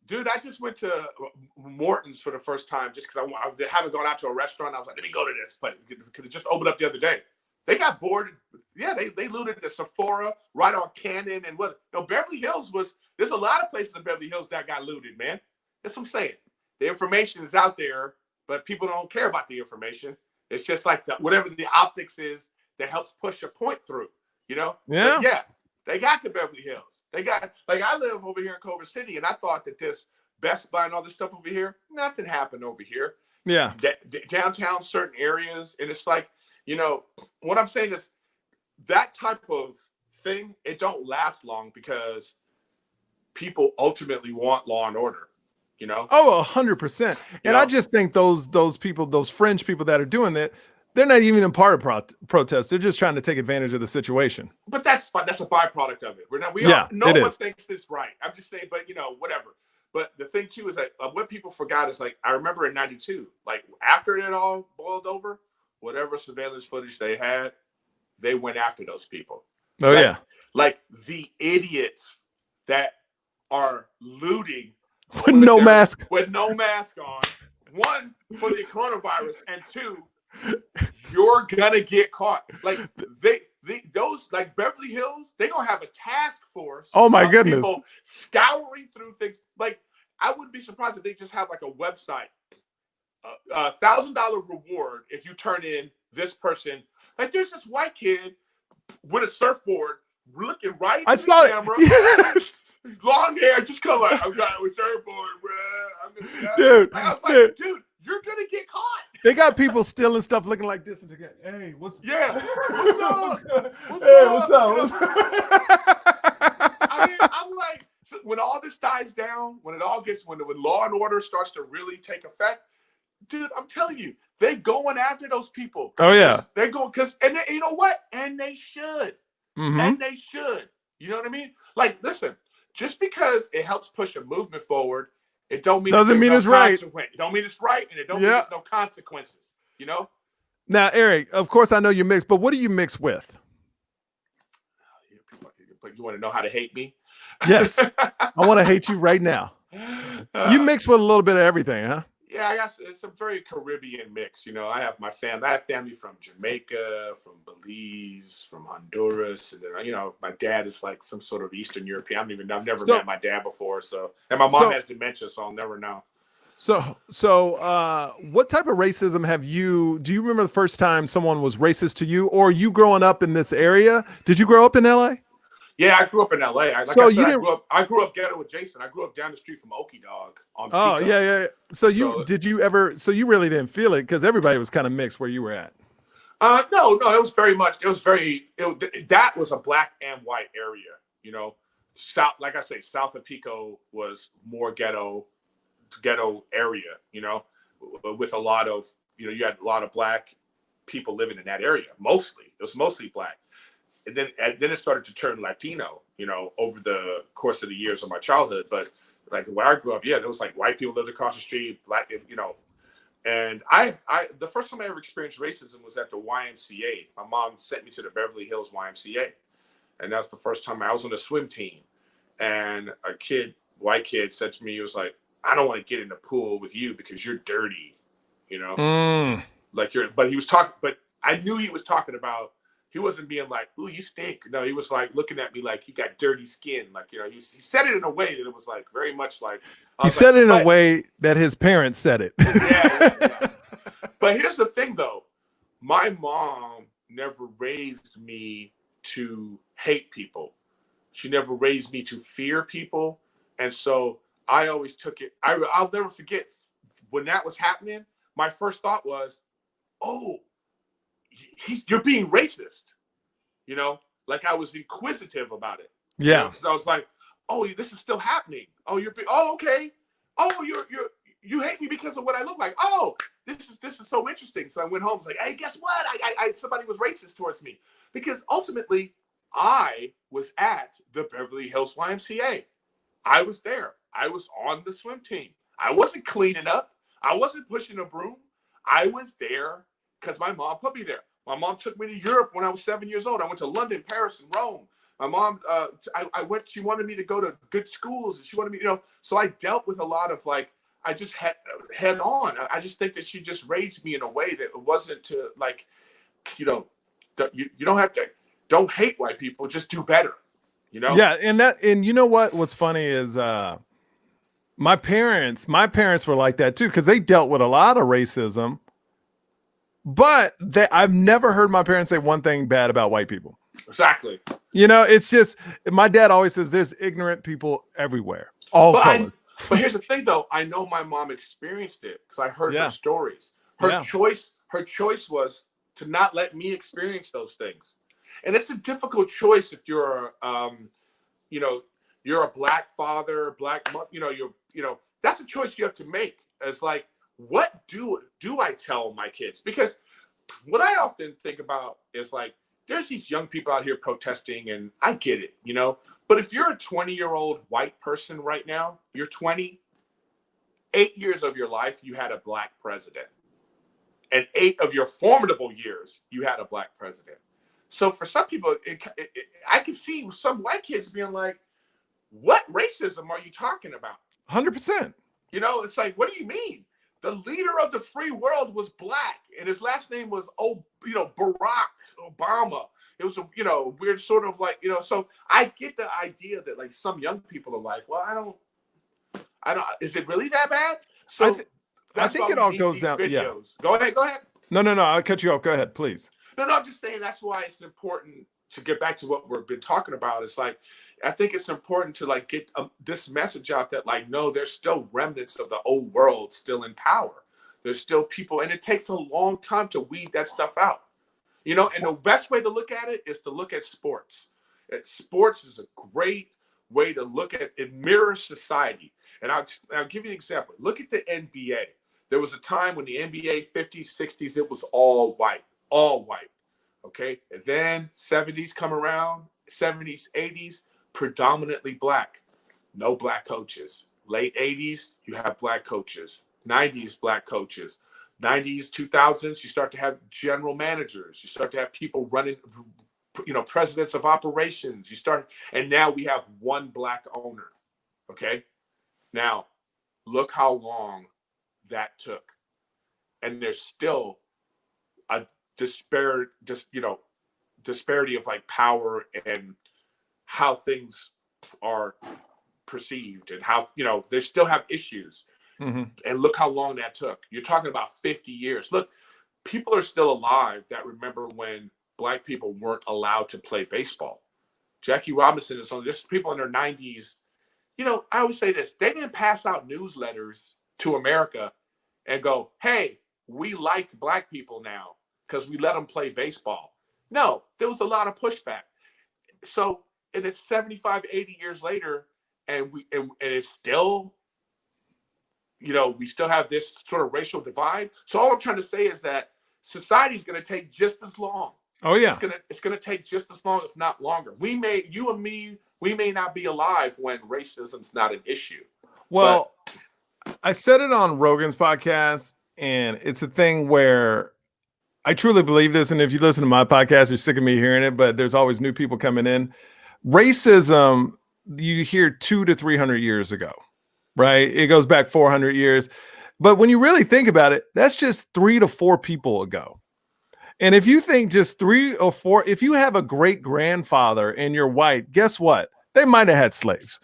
Dude, I just went to Morton's for the first time just because I haven't gone out to a restaurant. I was like, let me go to this place because it just opened up the other day. They got bored. Yeah, they looted the Sephora right on Cannon and Beverly Hills there's a lot of places in Beverly Hills that got looted, man. That's what I'm saying. The information is out there. but people don't care about the information. It's just like whatever the optics is that helps push a point through, you know? Yeah. But yeah, they got to Beverly Hills. They got, like, I live over here in Culver City, and I thought that this Best Buy and all this stuff over here, nothing happened over here. Yeah. Downtown, certain areas, and it's like, you know, what I'm saying is that type of thing, it don't last long because people ultimately want law and order, you know? Oh, 100%. And I just think those people, those fringe people that are doing that, they're not even a part of protest. They're just trying to take advantage of the situation. But that's fine. That's a byproduct of it. No one thinks this right. I'm just saying, but you know, whatever. But the thing too is that what people forgot is, like, I remember in '92, like after it all boiled over, whatever surveillance footage they had, they went after those people. Oh, like, yeah. Like the idiots that are looting with no mask on. One, for the coronavirus, and two, you're gonna get caught. Like those, like Beverly Hills, they're gonna have a task force. Oh my goodness! People scouring through things. Like, I wouldn't be surprised if they just have like a website, $1,000 reward if you turn in this person. Like, there's this white kid with a surfboard looking right at the camera. Yes. Long hair, just come like, I've got a surfboard, bro. I'm gonna, dude, I was like, dude, you're gonna get caught. They got people stealing stuff looking like this, and they go, hey, what's up? What's up? You know? I mean, I'm like, so when all this dies down, when law and order starts to really take effect, dude, I'm telling you, they're going after those people. Oh yeah, they're going and you know what? And they should. Mm-hmm. And they should. You know what I mean? Like, listen, just because it helps push a movement forward, it doesn't mean it's right. It don't mean it's right, and it don't mean there's no consequences. You know. Now, Eric, of course, I know you mix, but what do you mix with? But you want to know how to hate me? Yes, I want to hate you right now. You mix with a little bit of everything, huh? Yeah, I got it's a very Caribbean mix. You know, I have my family. I have family from Jamaica, from Belize, from Honduras, and then, you know, my dad is like some sort of Eastern European. I've never met my dad before, and my mom has dementia, so I'll never know. So, what type of racism do you remember the first time someone was racist to you, or you growing up in this area? Did you grow up in LA? Yeah, I grew up in LA. I grew up ghetto with Jason. I grew up down the street from Okie Dog on Pico. Yeah. So you really didn't feel it because everybody was kind of mixed where you were at. No, it was that was a black and white area, you know. South of Pico was more ghetto area, you know, with a lot of, you know, you had a lot of black people living in that area. It was mostly black. And then it started to turn Latino, you know, over the course of the years of my childhood. But like where I grew up, yeah, there was like white people lived across the street, black, you know. And the first time I ever experienced racism was at the YMCA. My mom sent me to the Beverly Hills YMCA, and that's the first time I was on the swim team. And a white kid, said to me, he was like, "I don't want to get in the pool with you because you're dirty," you know. But he was talking, but I knew he was talking about. He wasn't being like, "Ooh, you stink." No, he was like looking at me like you got dirty skin. Like, you know, he said it in a way that it was like very much like he said it in a way that his parents said it. Yeah. But here's the thing, though. My mom never raised me to hate people. She never raised me to fear people, and so I always took it. I'll never forget when that was happening. My first thought was, "Oh, you're being racist," you know, like I was inquisitive about it. Yeah. Because I was like, "Oh, this is still happening. Oh, okay. Oh, you hate me because of what I look like. Oh, this is so interesting." So I went home. I was like, "Hey, guess what? I somebody was racist towards me," because ultimately I was at the Beverly Hills YMCA. I was there. I was on the swim team. I wasn't cleaning up. I wasn't pushing a broom. I was there because my mom put me there. My mom took me to Europe when I was 7 years old. I went to London, Paris, and Rome. My mom, she wanted me to go to good schools, and she wanted me, you know, so I dealt with a lot of like, I just had head on. I just think that she just raised me in a way that it wasn't to like, you know, you don't have to, don't hate white people, just do better, you know? Yeah. And you know what's funny is, My parents were like that too, because they dealt with a lot of racism. But I've never heard my parents say one thing bad about white people. Exactly. You know, it's just my dad always says there's ignorant people everywhere, all colors. But here's the thing, though. I know my mom experienced it because I heard her stories. Her choice was to not let me experience those things, and it's a difficult choice if you're, you know, you're a black father, black mother. That's a choice you have to make. It's like, what do I tell my kids? Because what I often think about is like, there's these young people out here protesting, and I get it, but if you're a 20-year-old white person right now, you're 20, 8 years of your life, you had a black president, and 8 of your formidable years, you had a black president. So for some people, I can see some white kids being like, what racism are you talking about? 100%. It's like, what do you mean? The leader of the free world was black, and his last name was, Barack Obama. It was a, weird sort of like, so I get the idea that like some young people are like, well, I don't, is it really that bad? So I think it all goes down. Videos. Yeah. Go ahead. No, I'll cut you off. Go ahead, please. No, I'm just saying that's why it's important to get back to what we've been talking about. It's like, I think it's important to like get this message out that like, no, there's still remnants of the old world still in power. There's still people, and it takes a long time to weed that stuff out, and the best way to look at it is to look at sports. Sports is a great way to look at it, mirrors society. And I'll give you an example. Look at the NBA. There was a time when the NBA 50s, 60s, it was all white. Okay. And then 70s come around, 70s, 80s, predominantly black. No black coaches. Late 80s, you have black coaches. 90s, black coaches. 90s, 2000s, you start to have general managers. You start to have people running, presidents of operations. And now we have one black owner. Okay. Now, look how long that took. And there's still a disparity of like power and how things are perceived and how, they still have issues. Mm-hmm. And look how long that took. You're talking about 50 years. Look, people are still alive that remember when black people weren't allowed to play baseball. Jackie Robinson is on. There's people in their 90s. I always say this. They didn't pass out newsletters to America and go, hey, we like black people now because we let them play baseball. No, there was a lot of pushback. So, and it's 75, 80 years later, and it's still, we still have this sort of racial divide. So all I'm trying to say is that society is going to take just as long. Oh yeah, it's gonna take just as long, if not longer. You and me, we may not be alive when racism's not an issue. Well, I said it on Rogan's podcast, and it's a thing where I truly believe this. And if you listen to my podcast, you're sick of me hearing it, but there's always new people coming in. Racism, you hear 200 to 300 years ago, right? It goes back 400 years. But when you really think about it, that's just 3 to 4 people ago. And if you think just 3 or 4, if you have a great grandfather and you're white, guess what? They might have had slaves.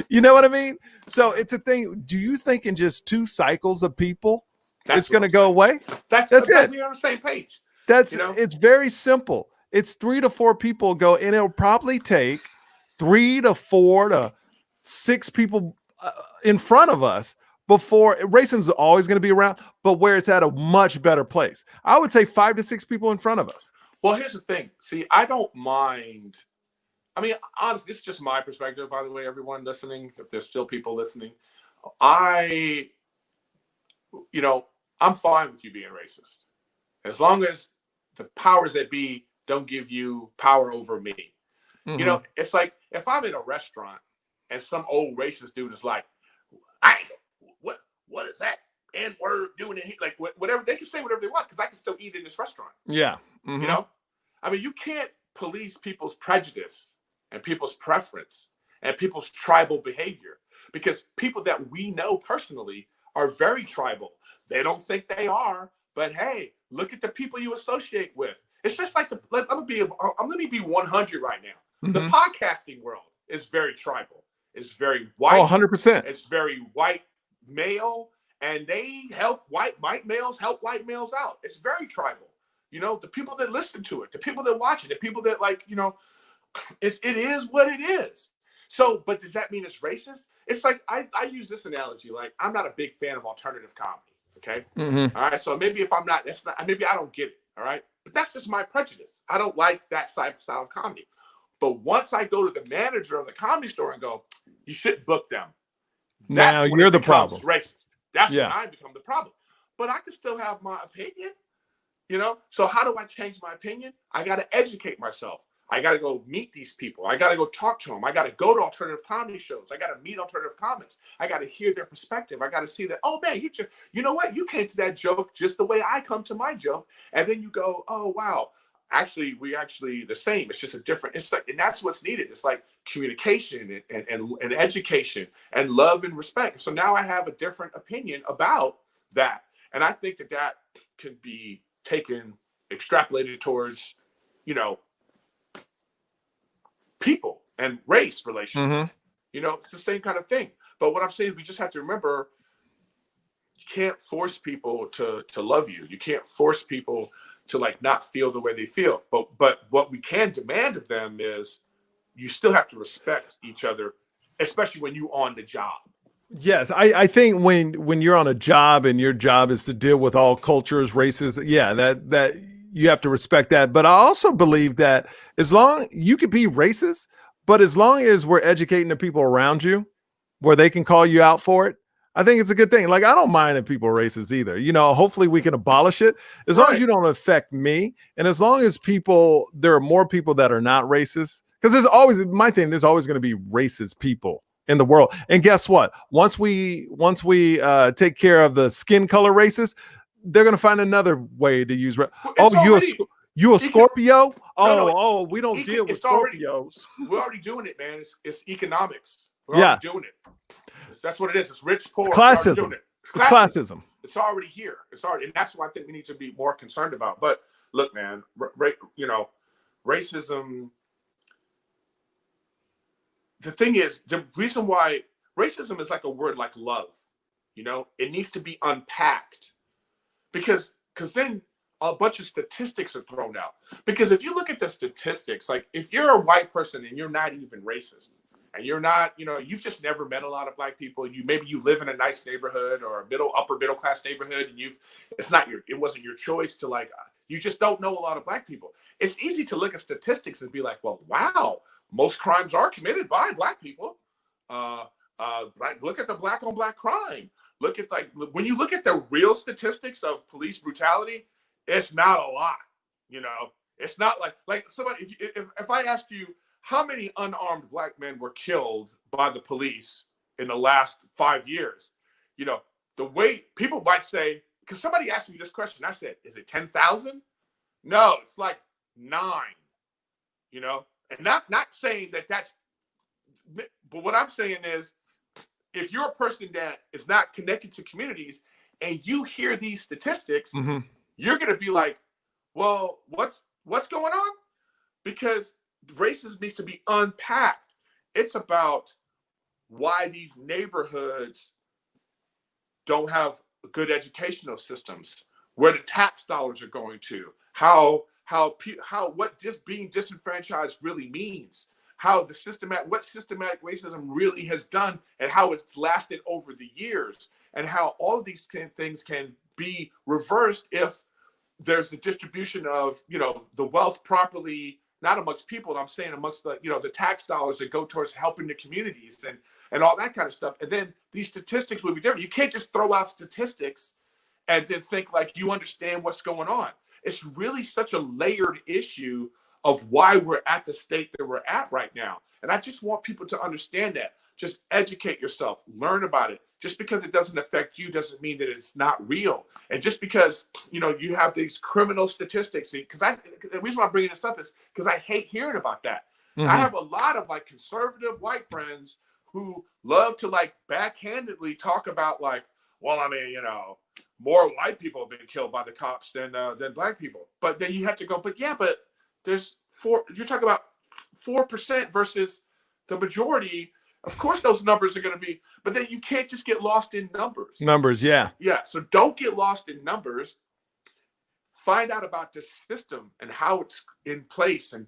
You know what I mean? So it's a thing. Do you think in just 2 cycles of people, it's going to go away? That's it. We're on the same page. It's very simple. It's 3 to 4 people ago, and it'll probably take 3 to 4 to 6 people in front of us before racism is always going to be around, but where it's at a much better place. I would say 5 to 6 people in front of us. Well, here's the thing. See, I don't mind. I mean, honestly, this is just my perspective, by the way, everyone listening, if there's still people listening. I'm fine with you being racist. As long as the powers that be don't give you power over me. Mm-hmm. It's like if I'm in a restaurant and some old racist dude is like, what is that N-word doing in here? Like whatever, they can say whatever they want because I can still eat in this restaurant. Yeah. Mm-hmm. I mean, you can't police people's prejudice and people's preference and people's tribal behavior because people that we know personally are very tribal. They don't think they are, but hey, look at the people you associate with. It's just like let me be 100 right now. Mm-hmm. The podcasting world is very tribal. It's very Oh, white. 100%. It's very white male, and they help white males help white males out. It's very tribal. You know, the people that listen to it, the people that watch it, the people that like, you know, it is what it is. So, but does that mean it's racist? It's like I use this analogy. Like, I'm not a big fan of alternative comedy. Okay. Mm-hmm. All right. So maybe if I'm not, that's not, maybe I don't get it. All right. But that's just my prejudice. I don't like that style of comedy. But once I go to the manager of the comedy store and go, you shouldn't book them. Now That's when you're it the becomes problem. racist. That's when Yeah. I become the problem. But I can still have my opinion, you know? So how do I change my opinion? I got to educate myself. I got to go meet these people. I got to go talk to them. I got to go to alternative comedy shows. I got to meet alternative comics. I got to hear their perspective. I got to see that, oh man, you know what? You came to that joke just the way I come to my joke. And then you go, oh, wow. Actually, we actually the same. It's just a different, it's like, and that's what's needed. It's like communication and education and love and respect. So now I have a different opinion about that. And I think that that could be taken, extrapolated towards, you know, people and race relations. Mm-hmm. You know, it's the same kind of thing. But what I'm saying is we just have to remember, you can't force people to love you. You can't force people to like not feel the way they feel. But what we can demand of them is you still have to respect each other, especially when you on the job. Yes, I think when you're on a job and your job is to deal with all cultures, races, yeah, that you have to respect that. But I also believe that as long you could be racist, but as long as we're educating the people around you where they can call you out for it, I think it's a good thing. Like, I don't mind if people are racist either. You know, hopefully we can abolish it as long as Right. you don't affect me. And as long as there are more people that are not racist, because there's always going to be racist people in the world. And guess what? Once we take care of the skin color races, they're going to find another way to use. You a Scorpio? We don't deal with Scorpios. We're already doing it, man. It's economics. We're Yeah. already doing it. That's what it is. It's rich, poor. It's classism. It's classism. It's already here. It's already, and that's what I think we need to be more concerned about. But look, man, you know, racism. The thing is, the reason why racism is like a word like love. You know, it needs to be unpacked because then a bunch of statistics are thrown out. Because if you look at the statistics, like if you're a white person and you're not even racist, and you're not, you know, you've just never met a lot of black people. Maybe you live in a nice neighborhood or a upper middle class neighborhood, and it wasn't your choice to like, you just don't know a lot of black people. It's easy to look at statistics and be like, well, wow, most crimes are committed by black people. Look at the black on black crime. Look at when you look at the real statistics of police brutality, it's not a lot. You know, it's not like somebody. If I asked you, how many unarmed black men were killed by the police in the last 5 years? You know, the way people might say, because somebody asked me this question, I said, is it 10,000? No, it's like 9, you know, and not saying that's, but what I'm saying is, if you're a person that is not connected to communities and you hear these statistics, Mm-hmm. you're going to be like, well, what's going on? Because racism needs to be unpacked. It's about why these neighborhoods don't have good educational systems, where the tax dollars are going to, what just being disenfranchised really means, what systematic racism really has done, and how it's lasted over the years, and how all of these things can be reversed if there's the distribution of, you know, the wealth properly, not amongst people, I'm saying amongst the, you know, the tax dollars that go towards helping the communities and all that kind of stuff. And then these statistics will be different. You can't just throw out statistics and then think like you understand what's going on. It's really such a layered issue of why we're at the state that we're at right now. And I just want people to understand that. Just educate yourself, learn about it. Just because it doesn't affect you doesn't mean that it's not real. And just because, you know, you have these criminal statistics, because the reason why I'm bringing this up is because I hate hearing about that. Mm-hmm. I have a lot of like conservative white friends who love to like backhandedly talk about like, well, I mean, you know, more white people have been killed by the cops than black people. But then you have to go, but there's you're talking about 4% versus the majority. Of course, those numbers are going to be, but then you can't just get lost in numbers. Numbers, yeah. Yeah. So don't get lost in numbers. Find out about this system and how it's in place and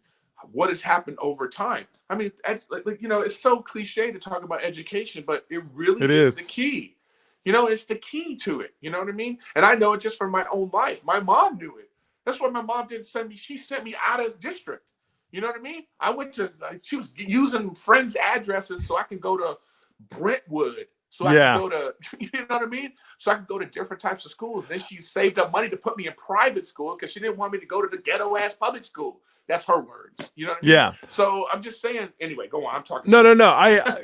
what has happened over time. I mean, it's so cliche to talk about education, but it really is the key. It's the key to it. You know what I mean? And I know it just from my own life. My mom knew it. That's why my mom didn't send me. She sent me out of district. You know what I mean? I went to, she was using friends' addresses so I can go to Brentwood. So I can go to, you know what I mean? So I can go to different types of schools. Then she saved up money to put me in private school because she didn't want me to go to the ghetto-ass public school. That's her words. You know what I mean? Yeah. So I'm just saying, anyway, go on. I'm talking. No.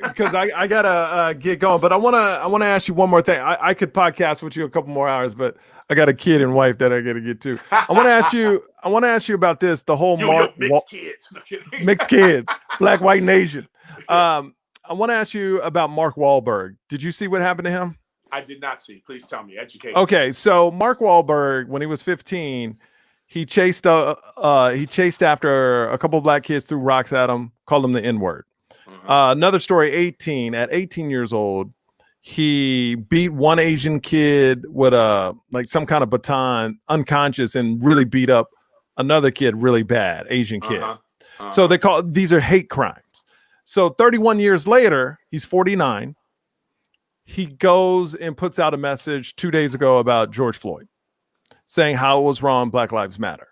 Because I gotta get going, but I wanna ask you one more thing. I could podcast with you a couple more hours, but I got a kid and wife that I gotta get to. I want to ask you about this. The whole mixed kids, mixed kids, Black white nation. I want to ask you about Mark Wahlberg. Did you see what happened to him? I did not see. Please tell me. Educate. Okay, so Mark Wahlberg, when he was 15, he chased after a couple of black kids, threw rocks at him, called them the N-word. Another story, at 18 years old, he beat one Asian kid with some kind of baton, unconscious, and really beat up another kid really bad, Asian kid. So these are hate crimes. So 31 years later, he's 49. He goes and puts out a message 2 days ago about George Floyd, saying how it was wrong, Black Lives Matter.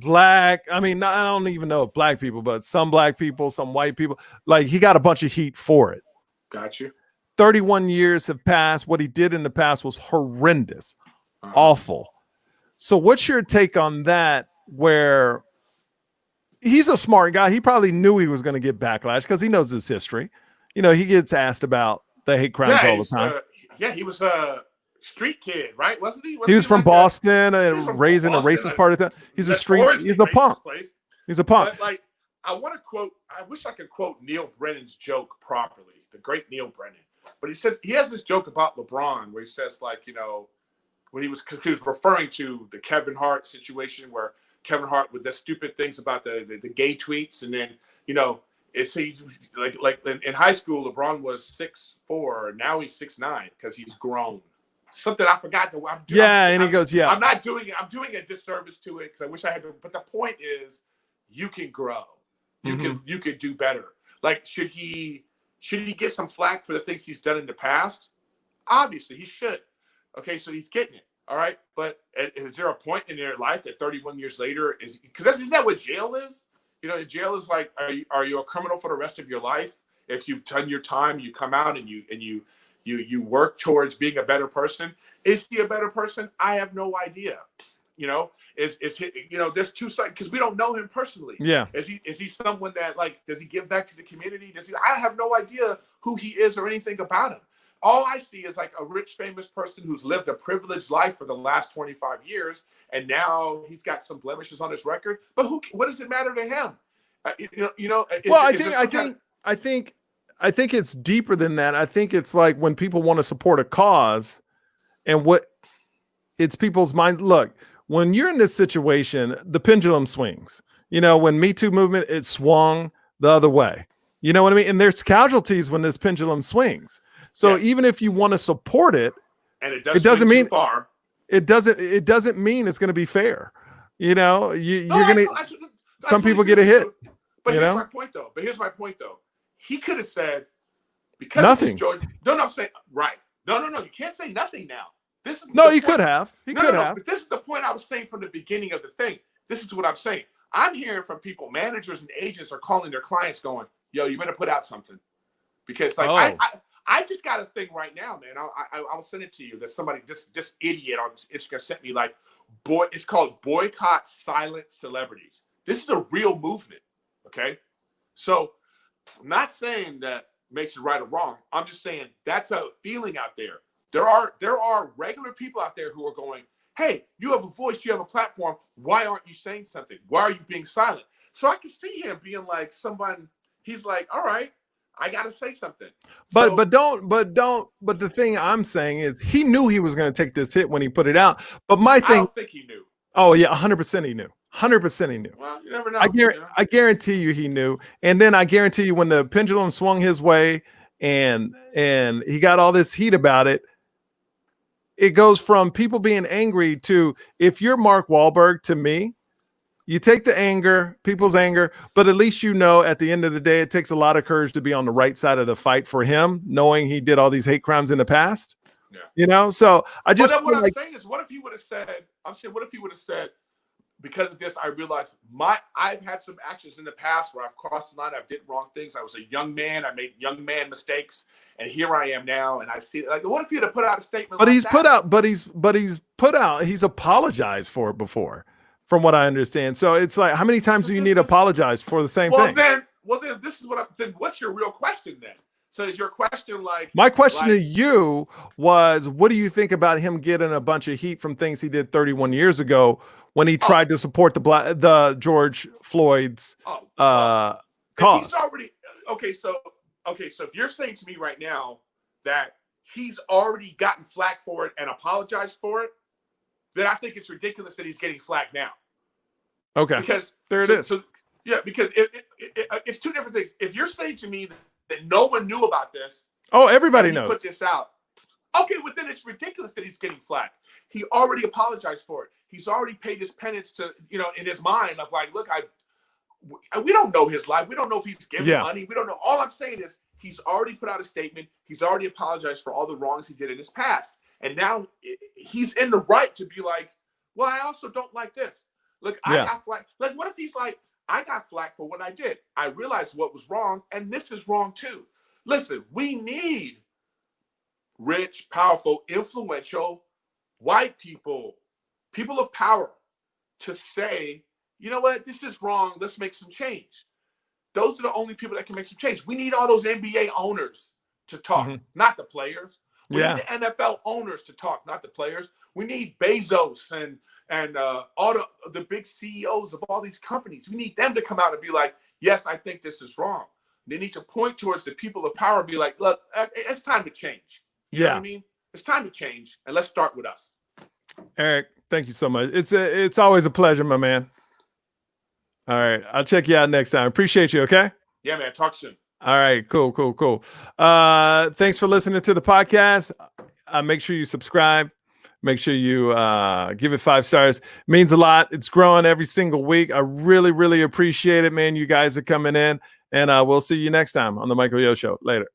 I don't even know if black people, but some black people, some white people, he got a bunch of heat for it. Got you. 31 years have passed. What he did in the past was horrendous, awful. So what's your take on that, where he's a smart guy. He probably knew he was going to get backlash because he knows his history. He gets asked about the hate crimes all the time. He was a street kid, right? Wasn't he? He was from Boston and raised in a racist part of town. He's a punk. He's a punk. But I want to quote, I wish I could quote Neil Brennan's joke properly, the great Neil Brennan. But he has this joke about LeBron where he says, when he was referring to the Kevin Hart situation where Kevin Hart with the stupid things about the gay tweets, and then it's like in high school LeBron was 6'4", now he's 6'9" because he's grown. Something I forgot that I'm doing. He goes, yeah. I'm not doing it. I'm doing a disservice to it because I wish I had to. But the point is, you can grow. You can do better. Should he get some flack for the things he's done in the past? Obviously, he should. Okay, so he's getting it. All right, but is there a point in their life that 31 years later isn't that what jail is? Jail is are you a criminal for the rest of your life? If you've done your time, you come out and you work towards being a better person. Is he a better person? I have no idea. Is he, there's two sides because we don't know him personally. Yeah. Is he someone that does he give back to the community? I have no idea who he is or anything about him. All I see is a rich, famous person who's lived a privileged life for the last 25 years, and now he's got some blemishes on his record. But what does it matter to him? I think it's deeper than that. I think it's when people want to support a cause, and it's people's minds. Look, when you're in this situation, the pendulum swings. When Me Too movement, it swung the other way. You know what I mean? And there's casualties when this pendulum swings. So even if you want to support it, and it doesn't mean too far. It doesn't mean it's going to be fair. You're going to. Some people get a hit. But here's my point though. He could have said because nothing. George. No, I'm saying right. No. You can't say nothing now. This is no. You could have. He could have. But this is the point I was saying from the beginning of the thing. This is what I'm saying. I'm hearing from people, managers and agents are calling their clients, going, "Yo, you better put out something," because I just got a thing right now, man. I'll send it to you. There's somebody, this idiot on Instagram sent me it's called Boycott Silent Celebrities. This is a real movement, okay? So I'm not saying that makes it right or wrong. I'm just saying that's a feeling out there. There are regular people out there who are going, hey, you have a voice, you have a platform. Why aren't you saying something? Why are you being silent? So I can see him being he's like, all right, I got to say something. But the thing I'm saying is he knew he was going to take this hit when he put it out. But my thing, I don't think he knew. Oh yeah, 100% he knew. 100% he knew. Well, you never know. I guarantee you he knew. And then I guarantee you when the pendulum swung his way and he got all this heat about it, it goes from people being angry to, if you're Mark Wahlberg, to me, you take the anger, people's anger, but at least you know at the end of the day, it takes a lot of courage to be on the right side of the fight for him, knowing he did all these hate crimes in the past. Yeah. You know, so I just what I'm saying is, what if he would have said, because of this, I realized I've had some actions in the past where I've crossed the line, I've did wrong things. I was a young man, I made young man mistakes, and here I am now, and I see, like, what if he'd have put out a statement? But like he's that? put out, he's apologized for it before, from what I understand. So it's like, how many times do you need to apologize for the same thing? Well, then this is then what's your real question then? So is your question like, my question to you was, what do you think about him getting a bunch of heat from things he did 31 years ago when he tried to support the George Floyd's cause? He's already okay. So if you're saying to me right now that he's already gotten flack for it and apologized for it, then I think it's ridiculous that he's getting flack now. Okay, because it is. So yeah, because it's two different things. If you're saying to me that no one knew about this, everybody knows, put this out. Okay, well then it's ridiculous that he's getting flack. He already apologized for it. He's already paid his penance to, in his mind of like, look, we don't know his life. We don't know if he's giving money. We don't know. All I'm saying is he's already put out a statement. He's already apologized for all the wrongs he did in his past. And now he's in the right to be like, well, I also don't like this. Look, I got flack. Like, what if he's like, I got flack for what I did. I realized what was wrong, and this is wrong too. Listen, we need rich, powerful, influential, white people of power to say, you know what, this is wrong. Let's make some change. Those are the only people that can make some change. We need all those NBA owners to talk, not the players. We need the NFL owners to talk, not the players. We need Bezos and all the big CEOs of all these companies. We need them to come out and be like, yes, I think this is wrong. They need to point towards the people of power and be like, look, it's time to change. You know what I mean? It's time to change, and let's start with us. Eric, thank you so much. It's always a pleasure, my man. All right, I'll check you out next time. Appreciate you, okay? Yeah, man. Talk soon. All right, cool. Thanks for listening to the podcast. Make sure you subscribe. Make sure you give it 5 stars. It means a lot. It's growing every single week. I really, really appreciate it, man. You guys are coming in, and we'll see you next time on the Michael Yo Show. Later.